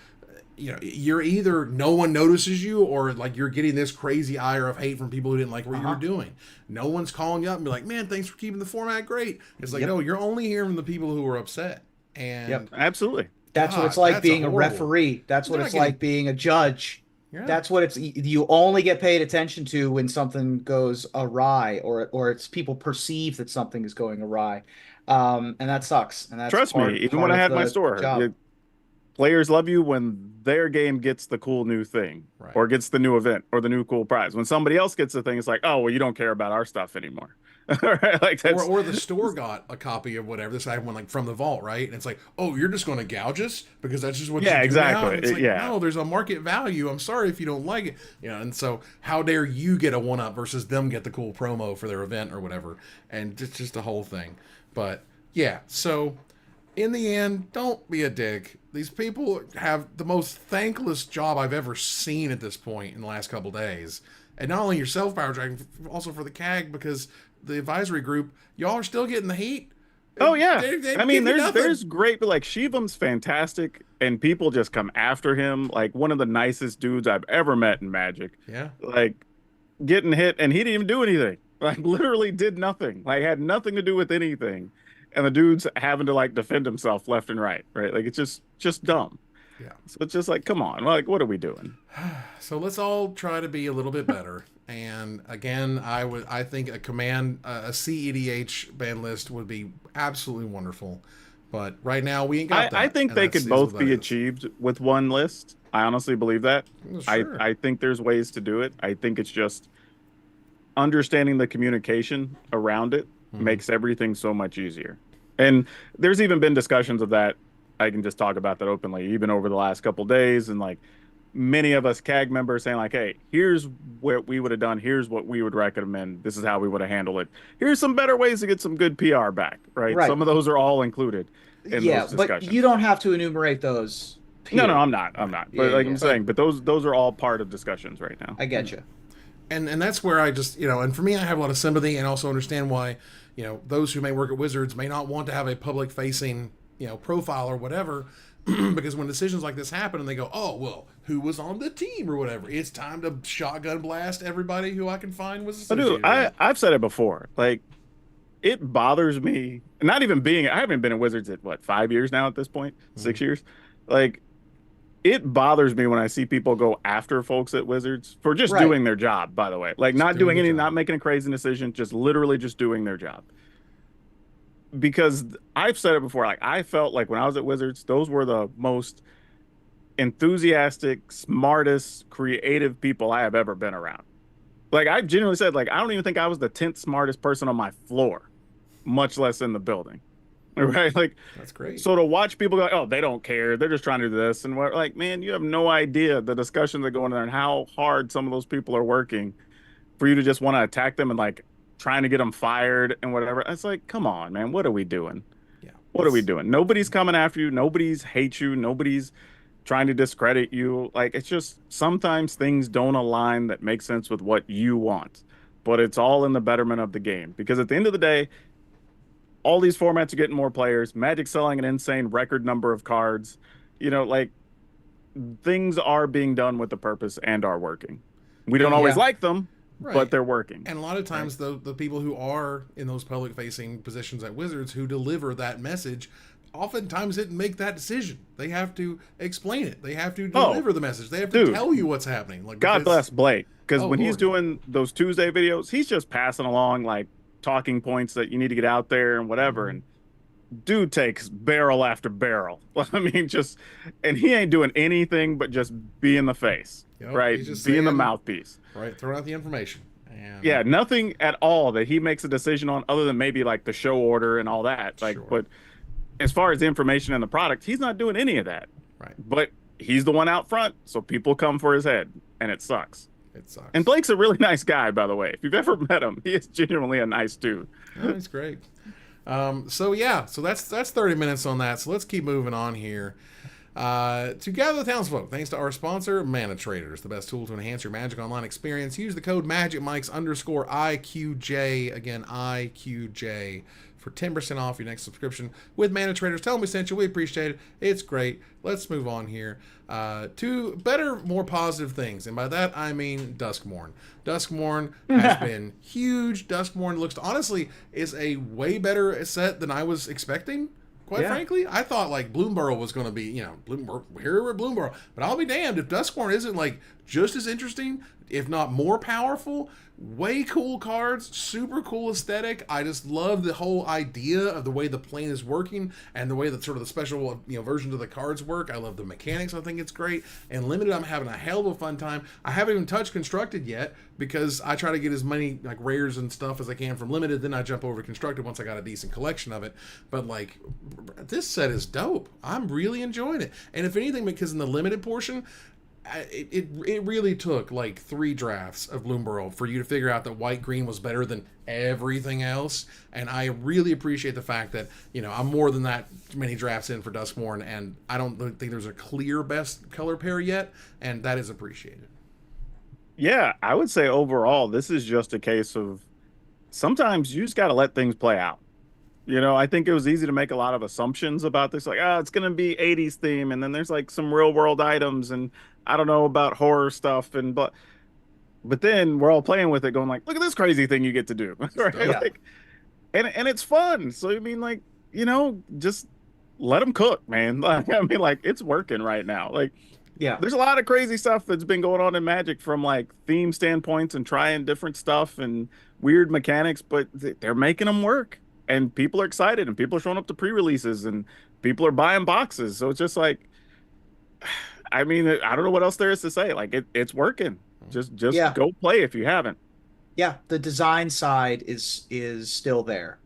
you're either no one notices you, or like you're getting this crazy ire of hate from people who didn't like what you were doing. No one's calling you up and be like, man, thanks for keeping the format great. It's like, no, you're only hearing from the people who are upset. And Yep. Absolutely. That's what God, it's like that's being a horrible. referee. That's what You're it's not like getting- being a judge. Yeah. That's what it's you only get paid attention to when something goes awry, or it's people perceive that something is going awry. And that sucks. And that's Trust me, even part when I of had my the store, job. players love you when their game gets the cool new thing, Right. or gets the new event or the new cool prize. When somebody else gets the thing, it's like, oh, well, you don't care about our stuff anymore. Right? Like or, that's or the store got a copy of whatever. This I have one like from the vault, right? And it's like, oh, you're just going to gouge us because that's just what Yeah, you do now? exactly. And it's like, Yeah. no, there's a market value. I'm sorry if you don't like it, And so, how dare you get a one up versus them get the cool promo for their event or whatever? And it's just the whole thing. But yeah, so in the end, don't be a dick. These people have the most thankless job I've ever seen at this point in the last couple days. And not only yourself, Power Dragon, also for the CAG, because the advisory group, y'all are still getting the heat. Oh yeah, They I mean, give you nothing. there's great, but like Shivam's fantastic, and people just come after him. Like one of the nicest dudes I've ever met in Magic. Yeah. Like getting hit, and he didn't even do anything. Like literally did nothing. Like had nothing to do with anything, and the dude's having to like defend himself left and right. Right, like it's just dumb. Yeah. So it's just like, come on, like what are we doing? So let's all try to be a little bit better. And again, I think a CEDH ban list would be absolutely wonderful. But right now we ain't got that. I think and they that's- could is both what that be is. achieved with one list. I honestly believe that. Well, sure. I think there's ways to do it. I think it's just understanding the communication around it makes everything so much easier. And there's even been discussions of that. I can just talk about that openly, even over the last couple days, and like many of us CAG members saying like, hey, here's what we would have done, here's what we would recommend, this is how we would have handled it, here's some better ways to get some good PR back, right? Right. Some of those are all included in Yeah, those but discussions. you don't have to enumerate those. No, here. I'm not but Yeah, like yeah. I'm saying, but those are all part of discussions right now. I get you. And that's where I just, and for me, I have a lot of sympathy and also understand why, those who may work at Wizards may not want to have a public facing, profile or whatever, because when decisions like this happen and they go, oh, well, who was on the team or whatever, it's time to shotgun blast everybody who I can find was associated with it. I've said it before, like it bothers me, not even being, I haven't been at Wizards at what, 5 years now at this point, 6 years, like it bothers me when I see people go after folks at Wizards for just Right. doing their job, by the way. Like not doing doing the anything, job. not making a crazy decision, just literally just doing their job. Because I've said it before, like I felt like when I was at Wizards, those were the most enthusiastic, smartest, creative people I have ever been around. Like I genuinely said, like I don't even think I was the 10th smartest person on my floor, much less in the building. Right? Like That's great. so to watch people go, oh, they don't care. They're just trying to do this. And we're like, man, you have no idea the discussions that go on there and how hard some of those people are working for you to just want to attack them and like trying to get them fired and whatever. It's like, come on, man, what are we doing? Yeah. What are we doing? Nobody's coming after you. Nobody's hates you. Nobody's trying to discredit you. Like, it's just sometimes things don't align that make sense with what you want, but it's all in the betterment of the game. Because at the end of the day, all these formats are getting more players. Magic's selling an insane record number of cards. Like, things are being done with a purpose and are working. We don't always like them, but they're working. And a lot of times, the people who are in those public-facing positions at Wizards who deliver that message, oftentimes didn't make that decision. They have to explain it. They have to deliver the message. They have to tell you what's happening. Like, God bless Blake, because when he's doing those Tuesday videos, he's just passing along like talking points that you need to get out there and whatever. And dude takes barrel after barrel. I mean, and he ain't doing anything but just be in the face, right? Just be in the mouthpiece. Right, throwing out the information. And yeah, nothing at all that he makes a decision on other than maybe like the show order and all that. Like, but as far as the information and the product, he's not doing any of that. Right. But he's the one out front, so people come for his head, and it sucks. It sucks. And Blake's a really nice guy, by the way. If you've ever met him, he is genuinely a nice dude. Oh, he's great. So that's 30 minutes on that. So let's keep moving on here. To gather the townsfolk, thanks to our sponsor, Mana Traders, the best tool to enhance your Magic Online experience. Use the code MagicMikes_IQJ, again, IQJ, for 10% off your next subscription with Mana Traders. Tell them we sent you. We appreciate it. It's great. Let's move on here to better, more positive things. And by that, I mean Duskmourn. Duskmourn has been huge. Duskmourn honestly, is a way better set than I was expecting. Quite frankly, I thought like Bloomborough was going to be, Bloomborough, here we're Bloomborough. But I'll be damned if Duskmourn isn't like just as interesting, if not more powerful. Way cool cards, super cool aesthetic. I just love the whole idea of the way the plane is working and the way that sort of the special versions of the cards work. I love the mechanics. I think it's great. And Limited, I'm having a hell of a fun time. I haven't even touched Constructed yet because I try to get as many like rares and stuff as I can from Limited. Then I jump over to Constructed once I got a decent collection of it. But like, this set is dope. I'm really enjoying it. And if anything, because in the Limited portion, it really took like 3 drafts of Bloomborough for you to figure out that white green was better than everything else, and I really appreciate the fact that I'm more than that many drafts in for Duskmourn, and I don't think there's a clear best color pair yet, and that is appreciated. Yeah, I would say overall this is just a case of sometimes you just got to let things play out. I think it was easy to make a lot of assumptions about this, like, it's going to be 80s theme, and then there's like some real world items, and I don't know about horror stuff, but then we're all playing with it, going like, look at this crazy thing you get to do, right? Yeah. Like, and it's fun. So I mean, like, just let them cook, man. Like, I mean, like, it's working right now. Like, yeah, there's a lot of crazy stuff that's been going on in Magic from like theme standpoints and trying different stuff and weird mechanics, but they're making them work. And people are excited, and people are showing up to pre-releases, and people are buying boxes. So it's just like, I mean, I don't know what else there is to say. Like, it's working. Just go play if you haven't. Yeah, the design side is still there.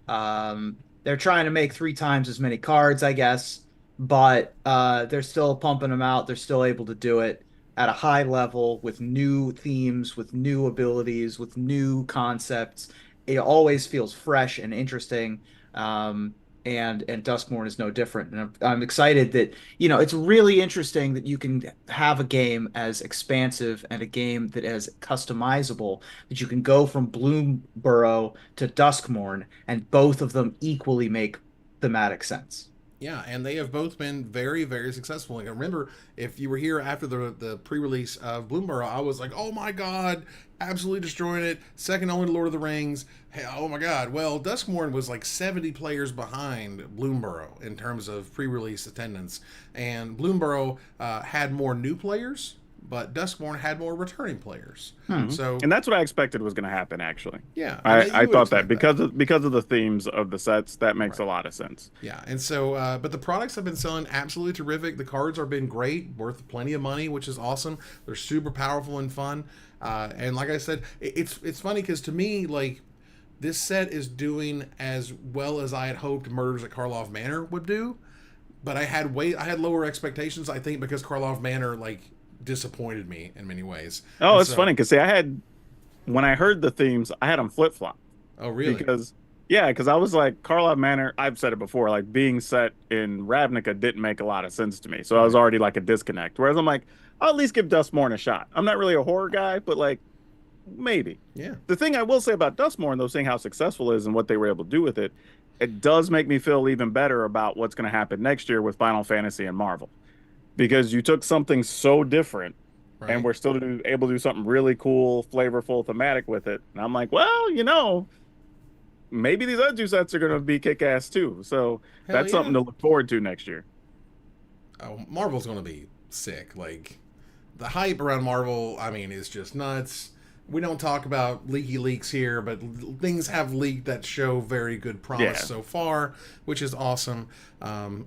They're trying to make 3 times as many cards, I guess, but they're still pumping them out. They're still able to do it at a high level with new themes, with new abilities, with new concepts. It always feels fresh and interesting, and Duskmourn is no different. And I'm excited that it's really interesting that you can have a game as expansive and a game that is customizable, that you can go from Bloomborough to Duskmourn, and both of them equally make thematic sense. Yeah, and they have both been very, very successful. Like, I remember if you were here after the pre-release of Bloomborough, I was like, oh my god, absolutely destroying it, second only to Lord of the Rings. Hey, oh my god. Well, Duskmourn was like 70 players behind Bloomborough in terms of pre-release attendance, and Bloomborough had more new players, but Duskmourn had more returning players. So, and that's what I expected was going to happen. Actually, yeah, I thought that because of the themes of the sets, that makes a lot of sense. Yeah, and so, but the products have been selling absolutely terrific. The cards have been great, worth plenty of money, which is awesome. They're super powerful and fun. And like I said, it's funny because to me, like, this set is doing as well as I had hoped Murders at Karlov Manor would do, but I had lower expectations. I think because Karlov Manor disappointed me in many ways. Oh, it's funny because when I heard the themes, I had them flip Oh, really? Because I was like, Karlov Manor, I've said it before, like being set in Ravnica didn't make a lot of sense to me. So I was Right. already like a disconnect. Whereas I'm like, I'll at least give Duskmourn a shot. I'm not really a horror guy, but like maybe. Yeah. The thing I will say about Duskmourn, though, seeing how successful it is and what they were able to do with it, it does make me feel even better about what's going to happen next year with Final Fantasy and Marvel. Because you took something so different and Right. we're still able to do something really cool, flavorful, thematic with it. And I'm like, well, maybe these other two sets are going to be kick ass too. So Hell that's yeah. something to look forward to next year. Oh, Marvel's going to be sick. Like, the hype around Marvel, I mean, is just nuts. We don't talk about leaky leaks here, but things have leaked that show very good promise Yeah. so far, which is awesome.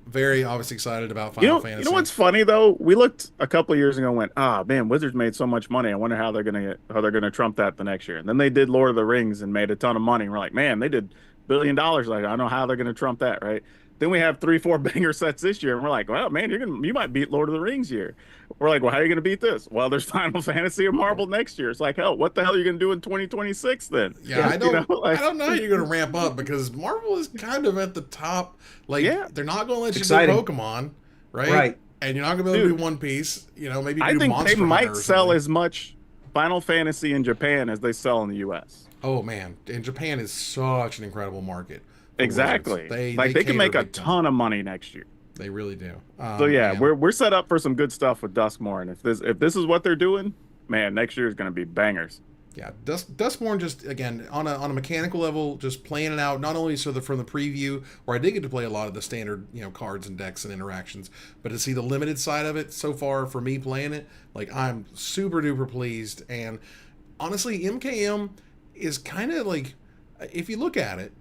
Very obviously excited about You Final know, you Fantasy. know what's funny though? We looked a couple of years ago and went, "Ah, man, Wizards made so much money. I wonder how they're gonna trump that the next year." And then they did Lord of the Rings and made a ton of money. And we're like, "Man, they did $1 billion. Like, I don't know how they're gonna trump that, right?" Then we have 3, 4 banger sets this year, and we're like, "Well, man, you might beat Lord of the Rings year." We're like, "Well, how are you gonna beat this?" Well, there's Final Fantasy or Marvel next year. It's like, hell, what the hell are you gonna do in 2026 then? Yeah, I You know, don't, I like, don't know how you're going to ramp up because Marvel is kind of at the top. Like, yeah, they're not going to let you exciting. do Pokemon, right? Right. And you're not going to be able to dude. do One Piece. Maybe you I can do think they Monster Hunter might or sell something. as much Final Fantasy in Japan as they sell in the US. Oh man, and Japan is such an incredible market for Wizards. Exactly. They Like they can cater make a big time. ton of money next year. They really do. So yeah, Man. we're set up for some good stuff with Duskmourn. And if this is what they're doing, man, next year is going to be bangers. Yeah, Duskmourn just again on a mechanical level, just playing it out. Not only from the preview, where I did get to play a lot of the standard cards and decks and interactions, but to see the limited side of it so far for me playing it, like I'm super duper pleased. And honestly, MKM is kind of like, if you look at it,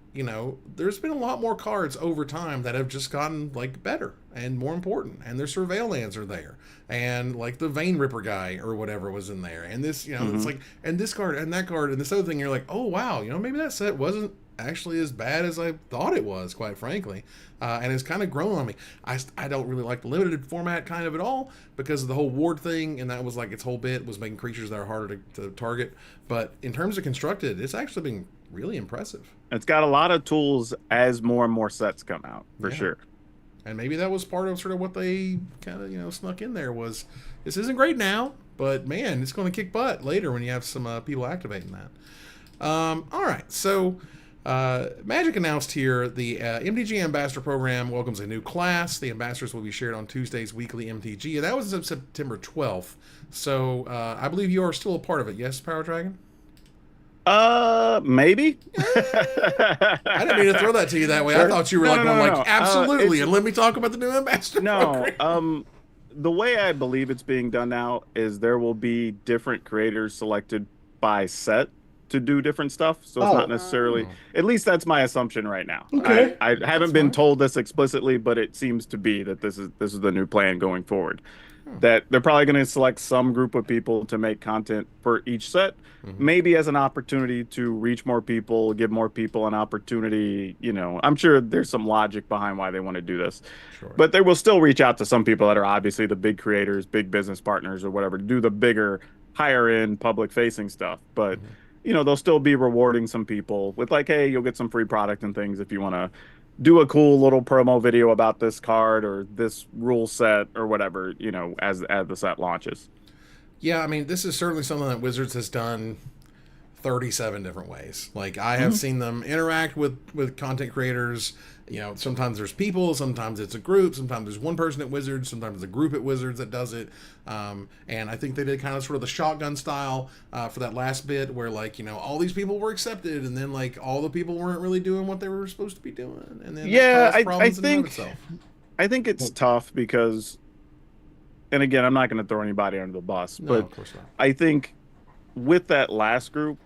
there's been a lot more cards over time that have just gotten like better and more important, and their surveil lands are there, and like the Vein Ripper guy or whatever was in there, and this, it's like, and this card and that card and this other thing. You're like, oh wow, maybe that set wasn't actually as bad as I thought it was, quite frankly, and it's kind of grown on me. I don't really like the limited format kind of at all because of the whole ward thing, and that was like its whole bit was making creatures that are harder to target. But in terms of constructed, it's actually been really impressive. It's got a lot of tools as more and more sets come out, for sure. And maybe that was part of sort of what they kind of snuck in there was this isn't great now, but man, it's going to kick butt later when you have some people activating that. All right, so Magic announced here the MTG Ambassador Program welcomes a new class. The ambassadors will be shared on Tuesday's weekly MTG, and that was September 12th. So I believe you are still a part of it. Yes, Power Dragon? Maybe. I didn't mean to throw that to you that way. I thought you were No. absolutely, and let me talk about the new ambassador No, program. the way I believe it's being done now is there will be different creators selected by set to do different stuff. So it's not necessarily, at least that's my assumption right now. Okay. I haven't been told this explicitly, but it seems to be that this is the new plan going forward. That they're probably going to select some group of people to make content for each set, maybe as an opportunity to reach more people, give more people an opportunity. I'm sure there's some logic behind why they want to do this, but they will still reach out to some people that are obviously the big creators, big business partners or whatever to do the bigger, higher end public facing stuff. But, they'll still be rewarding some people with like, hey, you'll get some free product and things if you want to do a cool little promo video about this card or this rule set or whatever, as the set launches. Yeah, I mean, this is certainly something that Wizards has done 37 different ways. Like, I have seen them interact with content creators. Sometimes there's people, sometimes it's a group, sometimes there's one person at Wizards, sometimes it's a group at Wizards that does it. And I think they did kind of sort of the shotgun style for that last bit where, like, all these people were accepted and then, like, all the people weren't really doing what they were supposed to be doing. And then yeah, that caused problems I think it's tough because, and again, I'm not going to throw anybody under the bus, No, but of course not. I think with that last group,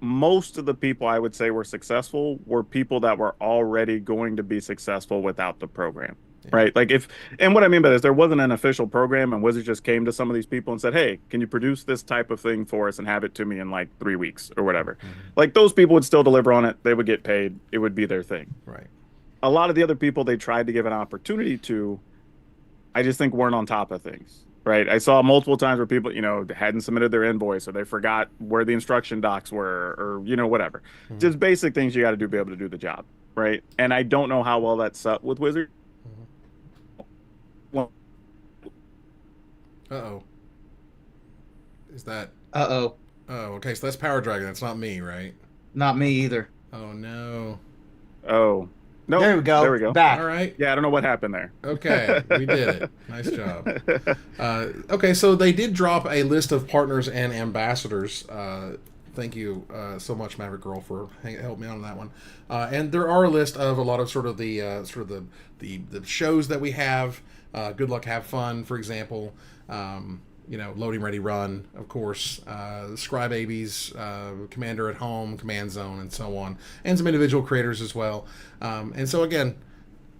most of the people I would say were successful were people that were already going to be successful without the program, right? Like and what I mean by this, there wasn't an official program and Wizards just came to some of these people and said, hey, can you produce this type of thing for us and have it to me in like 3 weeks or whatever? Like those people would still deliver on it. They would get paid. It would be their thing. Right. A lot of the other people they tried to give an opportunity to, I just think weren't on top of things. right? I saw multiple times where people, hadn't submitted their invoice or they forgot where the instruction docs were or, whatever. Mhm. Just basic things you got to do to be able to do the job, right? And I don't know how well that's set with Wizard. Mhm. Well, Uh-oh. Is that... Uh-oh. Oh, okay, so that's Power Dragon. That's not me, right? Not me either. Oh, no. oh, no, There we go. there we go. Back. All right. Yeah, I don't know what happened there. Okay, we did it. Nice job. Okay, so they did drop a list of partners and ambassadors. Thank you so much, Maverick Girl, for helping me out on that one. And there are a list of a lot of sort of the shows that we have. Good Luck, Have Fun, for example. Loading Ready Run, of course, Scry Babies, Commander at Home, Command Zone, and so on, and some individual creators as well. And so again,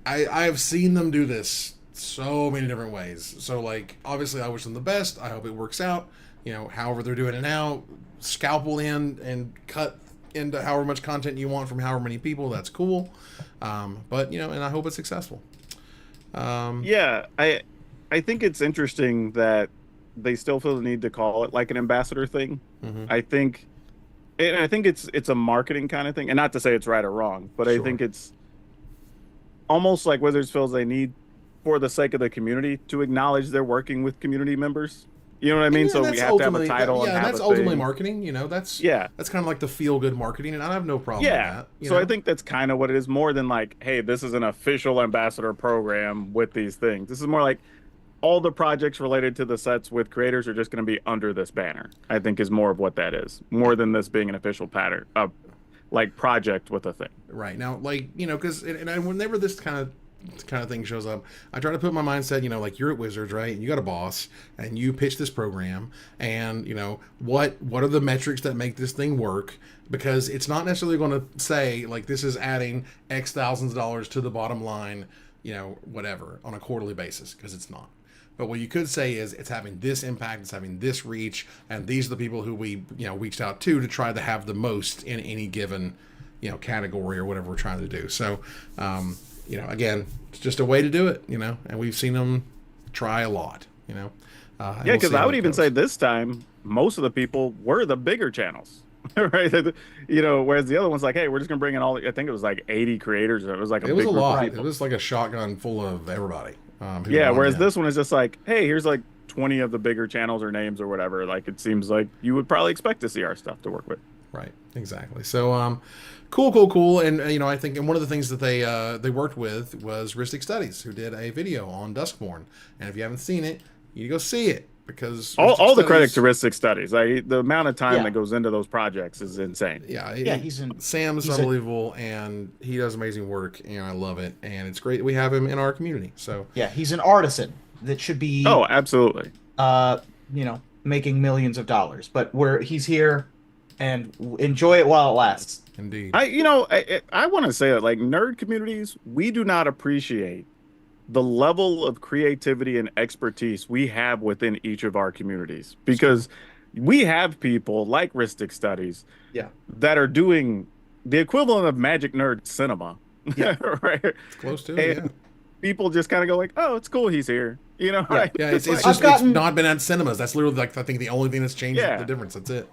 I have seen them do this so many different ways. So like, obviously, I wish them the best. I hope it works out. However they're doing it now, scalpel in and cut into however much content you want from however many people. That's cool. But and I hope it's successful. Yeah, I think it's interesting that they still feel the need to call it like an ambassador thing. Mm-hmm. I think it's a marketing kind of thing, and not to say it's right or wrong, but Sure. I think it's almost like Wizards feels they need, for the sake of the community, to acknowledge they're working with community members. You know what I mean? Yeah, so we have to have a title. Yeah, and that's have a ultimately thing. marketing. That's Yeah. that's kind of like the feel good marketing, and I have no problem Yeah. with that. So I think that's kind of what it is, more than like, hey, this is an official ambassador program with these things. This is more like all the projects related to the sets with creators are just going to be under this banner. I think is more of what that is, more than this being an official pattern, like project with a thing. Right now, like because whenever this kind of thing shows up, I try to put my mindset, like you're at Wizards, right? And you got a boss, and you pitch this program, and what are the metrics that make this thing work? Because it's not necessarily going to say like this is adding X thousands of dollars to the bottom line, whatever on a quarterly basis, because it's not. But what you could say is it's having this impact, it's having this reach, and these are the people who we reached out to try to have the most in any given category or whatever we're trying to do. So again, it's just a way to do it, and we've seen them try a lot, Yeah, because I would even say this time most of the people were the bigger channels. Right, whereas the other one's like, hey, we're just gonna bring in all. I think it was like 80 creators. It was like it was a lot. It was like a shotgun full of everybody. Yeah, whereas this one is just like, hey, here's like 20 of the bigger channels or names or whatever. Like, it seems like you would probably expect to see our stuff to work with. Right, exactly. So, cool. And I think one of the things that they worked with was Ristic Studies, who did a video on Duskmourn. And if you haven't seen it, you go see it, because all the credit to Ristic Studies. Like, the amount of time Yeah. that goes into those projects is insane. Yeah, Sam's he's unbelievable, and he does amazing work, and I love it, and it's great that we have him in our community. So Yeah, he's an artisan that should be Oh, absolutely. making millions of dollars. But he's here, and enjoy it while it lasts. indeed, I want to say that, like, nerd communities, we do not appreciate the level of creativity and expertise we have within each of our communities, because we have people like Ristic Studies Yeah. that are doing the equivalent of Magic Nerd cinema. Yeah. Right. it's close to it. And people just kind of go like, oh, it's cool he's here. Right? Yeah, it's I've just gotten- it's not been at cinemas. That's literally like I think the only thing that's changed Yeah. the difference. That's it.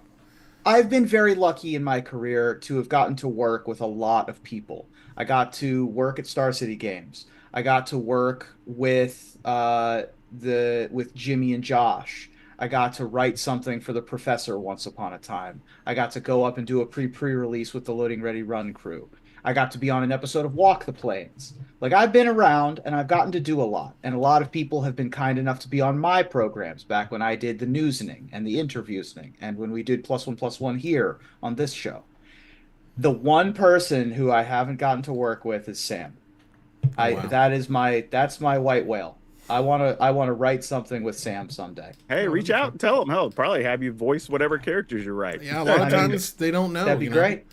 I've been very lucky in my career to have gotten to work with a lot of people. I got to work at Star City Games. I got to work with with Jimmy and Josh. I got to write something for the Professor once upon a time. I got to go up and do a pre-release with the Loading Ready Run crew. I got to be on an episode of Walk the Plains. Like, I've been around and I've gotten to do a lot. And a lot of people have been kind enough to be on my programs back when I did the newsing and the interviewsing, and when we did +1+1 here on this show. The one person who I haven't gotten to work with is Sam. Wow. That's my white whale. I wanna write something with Sam someday. Hey, reach out and tell them. Hell, probably have you voice whatever characters you write. Yeah, a lot of times they don't know. That'd be great.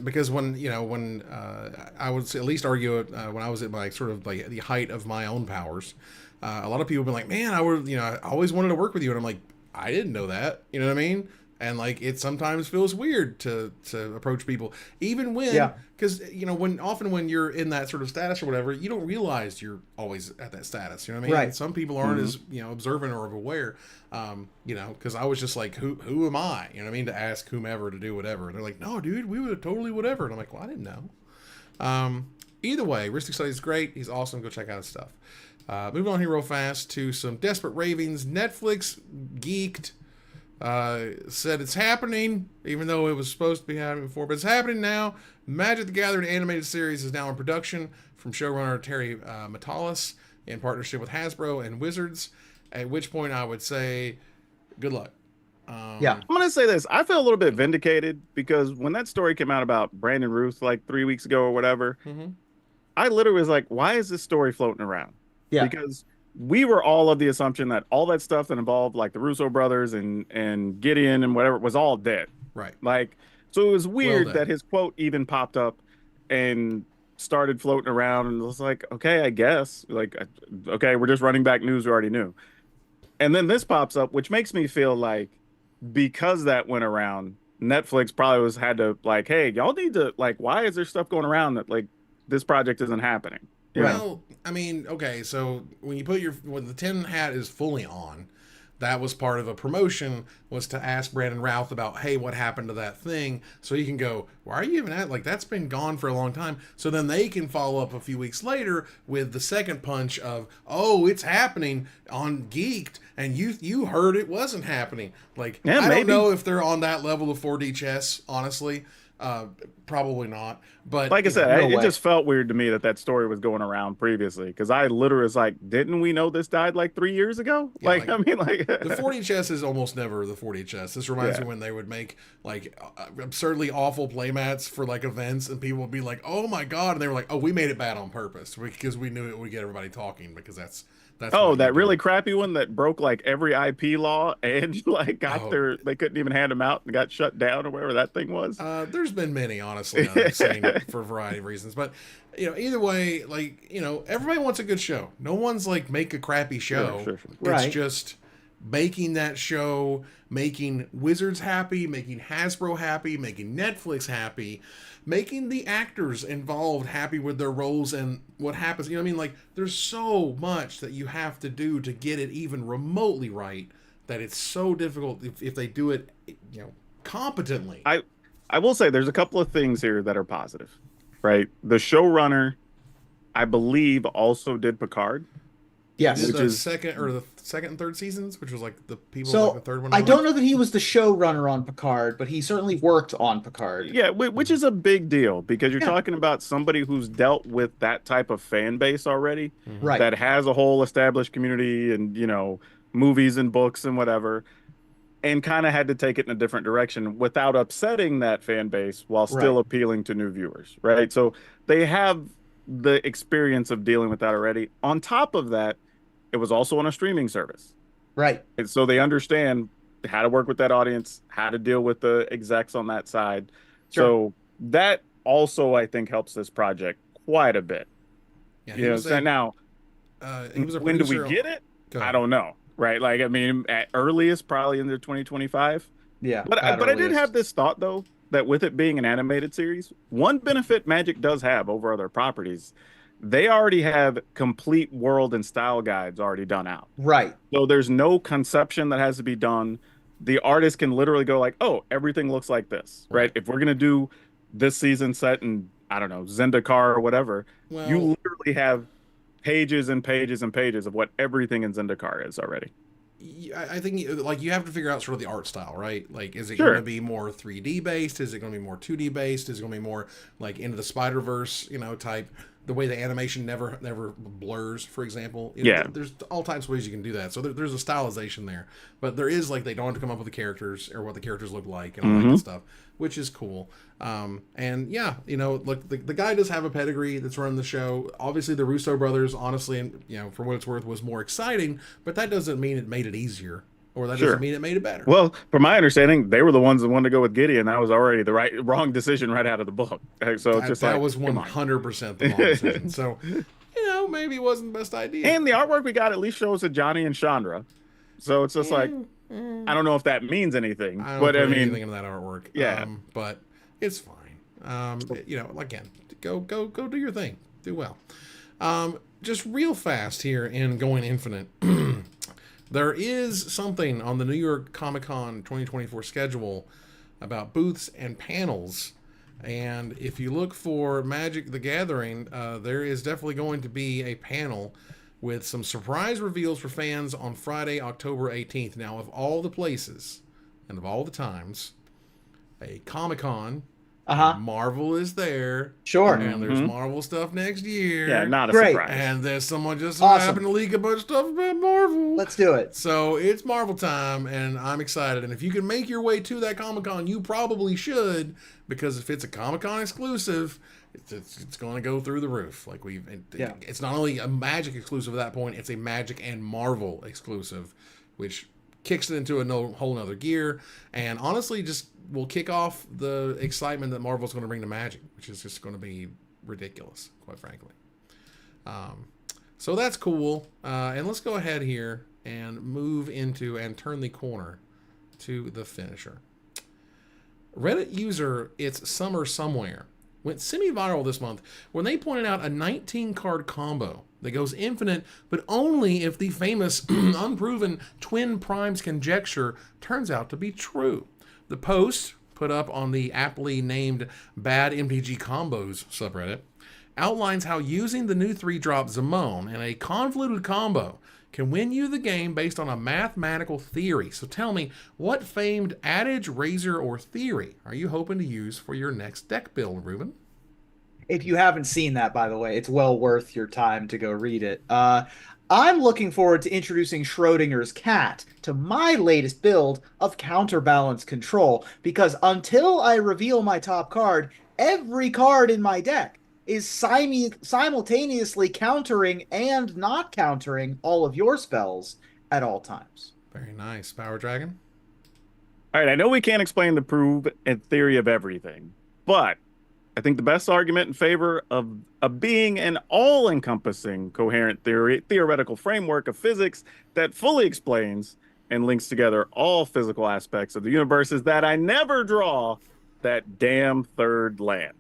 Because when I would at least argue it when I was at my sort of like the height of my own powers, a lot of people have been like, "Man, I always wanted to work with you," and I'm like, "I didn't know that." You know what I mean? And like it sometimes feels weird to approach people, even when, because when you're in that sort of status or whatever, you don't realize you're always at that status. You know what I mean? Right. And some people aren't as observant or aware. Because I was just like, who am I? You know what I mean? To ask whomever to do whatever. And they're like, no, dude, we would totally whatever. And I'm like, well, I didn't know. Either way, Ristic Study is great. He's awesome. Go check out his stuff. Moving on here real fast to some desperate ravings. Netflix geeked. Said it's happening, even though it was supposed to be happening before, but it's happening now. Magic the Gathering animated series is now in production from showrunner Terry Matalas in partnership with Hasbro and Wizards, at which point I would say good luck. I'm going to say this. I feel a little bit vindicated because when that story came out about Brandon Ruth like 3 weeks ago or whatever, I literally was like, why is this story floating around? Yeah. Because we were all of the assumption that all that stuff that involved like the Russo brothers and Gideon and whatever was all dead. Right. Like, so it was weird that his quote even popped up and started floating around, and it was like, okay, I guess, like, okay, we're just running back news we already knew. And then this pops up, which makes me feel like because that went around, Netflix probably had to like, hey, y'all need to like, why is there stuff going around that like this project isn't happening? Well, I mean, okay, so when the tin hat is fully on, that was part of a promotion, was to ask Brandon Routh about, hey, what happened to that thing? So you can go, why are you even at, like, that's been gone for a long time. So then they can follow up a few weeks later with the second punch of, oh, it's happening on Geeked, and you heard it wasn't happening. Like, I don't know if they're on that level of 4D chess, honestly. Probably not, but like I said, it just felt weird to me that story was going around previously, because I literally was like, didn't we know this died like 3 years ago? Yeah, like I mean, like the 4D chess is almost never the 4D chess. This reminds me when they would make like absurdly awful playmats for like events, and people would be like, oh my god, and they were like, oh, we made it bad on purpose because we knew it would get everybody talking, because that's that really crappy one that broke like every IP law and like they couldn't even hand them out and got shut down or whatever that thing was. There's been many, honestly, that I've seen for a variety of reasons, but either way, like, everybody wants a good show. No one's like, make a crappy show. Sure. It's just making that show, making Wizards happy, making Hasbro happy, making Netflix happy, making the actors involved happy with their roles and what happens. You know what I mean? Like, there's so much that you have to do to get it even remotely right that it's so difficult if they do it, competently. I will say there's a couple of things here that are positive, right? The showrunner, I believe, also did Picard. Yes, which is second and third seasons, which was like the people. So like the third one. I don't know that he was the showrunner on Picard, but he certainly worked on Picard. Yeah, which is a big deal, because you're talking about somebody who's dealt with that type of fan base already, right? That has a whole established community and movies and books and whatever, and kind of had to take it in a different direction without upsetting that fan base while still appealing to new viewers, right? So they have the experience of dealing with that already. On top of that, it was also on a streaming service, right? And so they understand how to work with that audience, how to deal with the execs on that side. Sure. So that also, I think, helps this project quite a bit. Yeah, now, when do we get it? I don't know, right? Like, I mean, at earliest, probably in the 2025. Yeah, but I did have this thought though, that with it being an animated series, one benefit Magic does have over other properties, they already have complete world and style guides already done out. Right. So there's no conception that has to be done. The artist can literally go like, oh, everything looks like this, right? If we're going to do this season set in, I don't know, Zendikar or whatever, you literally have pages and pages and pages of what everything in Zendikar is already. I think like you have to figure out sort of the art style, right? Like, is it going to be more 3D based? Is it going to be more 2D based? Is it going to be more like into the Spider-Verse, type? The way the animation never blurs, for example. There's all types of ways you can do that. So there's a stylization there, but there is like they don't have to come up with the characters or what the characters look like and all that good stuff, which is cool. And look, the guy does have a pedigree that's running the show. Obviously, the Russo brothers, honestly, and for what it's worth, was more exciting, but that doesn't mean it made it easier. Or that doesn't mean it made it better. Well, from my understanding, they were the ones that wanted to go with Gideon. That was already the wrong decision right out of the book. So that was 100% the wrong decision. So, maybe it wasn't the best idea. And the artwork we got at least shows a Johnny and Chandra. So it's just like, I don't know if that means anything, I don't but put I mean, anything into that artwork. Yeah. But it's fine. Again, go do your thing. Do well. Just real fast here in Going Infinite. There is something on the New York Comic-Con 2024 schedule about booths and panels. And if you look for Magic the Gathering, there is definitely going to be a panel with some surprise reveals for fans on Friday, October 18th. Now, of all the places and of all the times, a Comic-Con, Marvel is there. Sure. And there's Marvel stuff next year. Yeah, not a Great. surprise. And there's someone just Awesome. happened to leak a bunch of stuff about Marvel. Let's do it. So it's Marvel time, and I'm excited. And if you can make your way to that Comic-Con, you probably should, because if it's a Comic-Con exclusive, it's going to go through the roof. Like it's not only a Magic exclusive at that point, it's a Magic and Marvel exclusive, which kicks it into a whole nother gear, and honestly just will kick off the excitement that Marvel's going to bring to Magic, which is just going to be ridiculous, quite frankly. So that's cool. And let's go ahead here and move into and turn the corner to the finisher. Reddit user It's Summer Somewhere went semi-viral this month when they pointed out a 19-card combo that goes infinite, but only if the famous unproven twin primes conjecture turns out to be true. The post, put up on the aptly named Bad MTG Combos subreddit, outlines how using the new 3-drop Zamone in a convoluted combo can win you the game based on a mathematical theory. So tell me, what famed adage, razor, or theory are you hoping to use for your next deck build, Ruben? If you haven't seen that, by the way, it's well worth your time to go read it. I'm looking forward to introducing Schrodinger's cat to my latest build of Counterbalance Control, because until I reveal my top card, every card in my deck is simultaneously countering and not countering all of your spells at all times. Very nice. Power Dragon? All right, I know we can't explain the proof and theory of everything, but I think the best argument in favor of being an all-encompassing, coherent theoretical framework of physics that fully explains and links together all physical aspects of the universe is that I never draw that damn third land.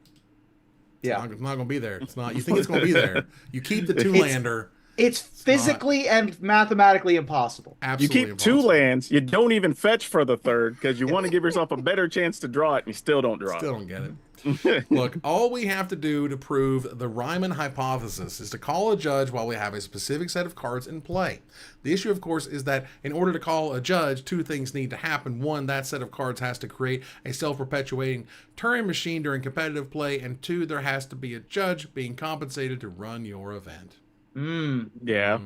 Yeah, it's not going to be there. It's not. You think it's going to be there. You keep the two-lander. It's physically and mathematically impossible. Absolutely you keep impossible. 2 lands. You don't even fetch for the third because you want to give yourself a better chance to draw it, and you still don't draw Still don't get it. Look, all we have to do to prove the Riemann hypothesis is to call a judge while we have a specific set of cards in play. The issue, of course, is that in order to call a judge, 2 things need to happen. 1, that set of cards has to create a self-perpetuating Turing machine during competitive play, and 2, there has to be a judge being compensated to run your event. Yeah.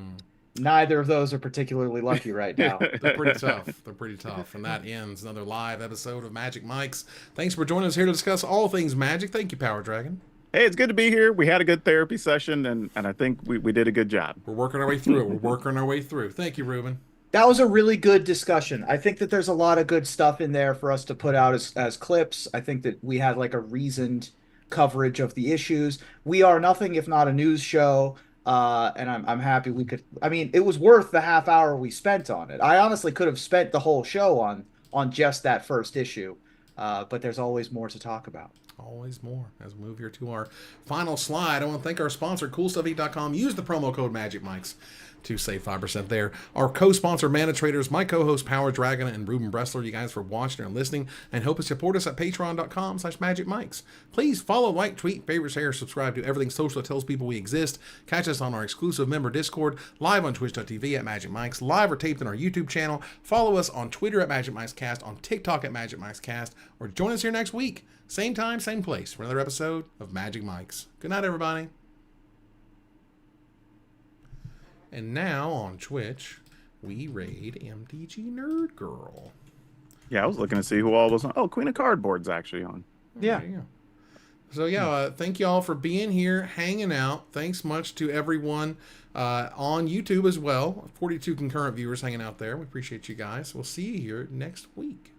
Neither of those are particularly lucky right now. They're pretty tough. They're pretty tough. And that ends another live episode of Magic Mics. Thanks for joining us here to discuss all things Magic. Thank you, Power Dragon. Hey, it's good to be here. We had a good therapy session, and I think we did a good job. We're working our way through it. We're working our way through. Thank you, Ruben. That was a really good discussion. I think that there's a lot of good stuff in there for us to put out as clips. I think that we had like a reasoned coverage of the issues. We are nothing if not a news show. And I'm happy we could. I mean, it was worth the half hour we spent on it. I honestly could have spent the whole show on just that first issue, but there's always more to talk about. Always more. As we move here to our final slide, I want to thank our sponsor, CoolStuffEat.com. Use the promo code MagicMics to save 5% there. Our co-sponsor, Mana Traders, my co-host, Power Dragon, and Ruben Bressler, you guys for watching and listening, and help us support us at patreon.com/magicmics. Please follow, like, tweet, favorite, share, subscribe to everything social that tells people we exist. Catch us on our exclusive member Discord, live on twitch.tv at Magic Mics, live or taped on our YouTube channel. Follow us on Twitter at Magic Mics Cast, on TikTok at Magic Mics Cast, or join us here next week. Same time, same place, for another episode of Magic Mics. Good night, everybody. And now on Twitch, we raid MTG Nerd Girl. Yeah, I was looking to see who all was on. Oh, Queen of Cardboard's actually on. Yeah. So yeah, thank y'all for being here, hanging out. Thanks much to everyone on YouTube as well. 42 concurrent viewers hanging out there. We appreciate you guys. We'll see you here next week.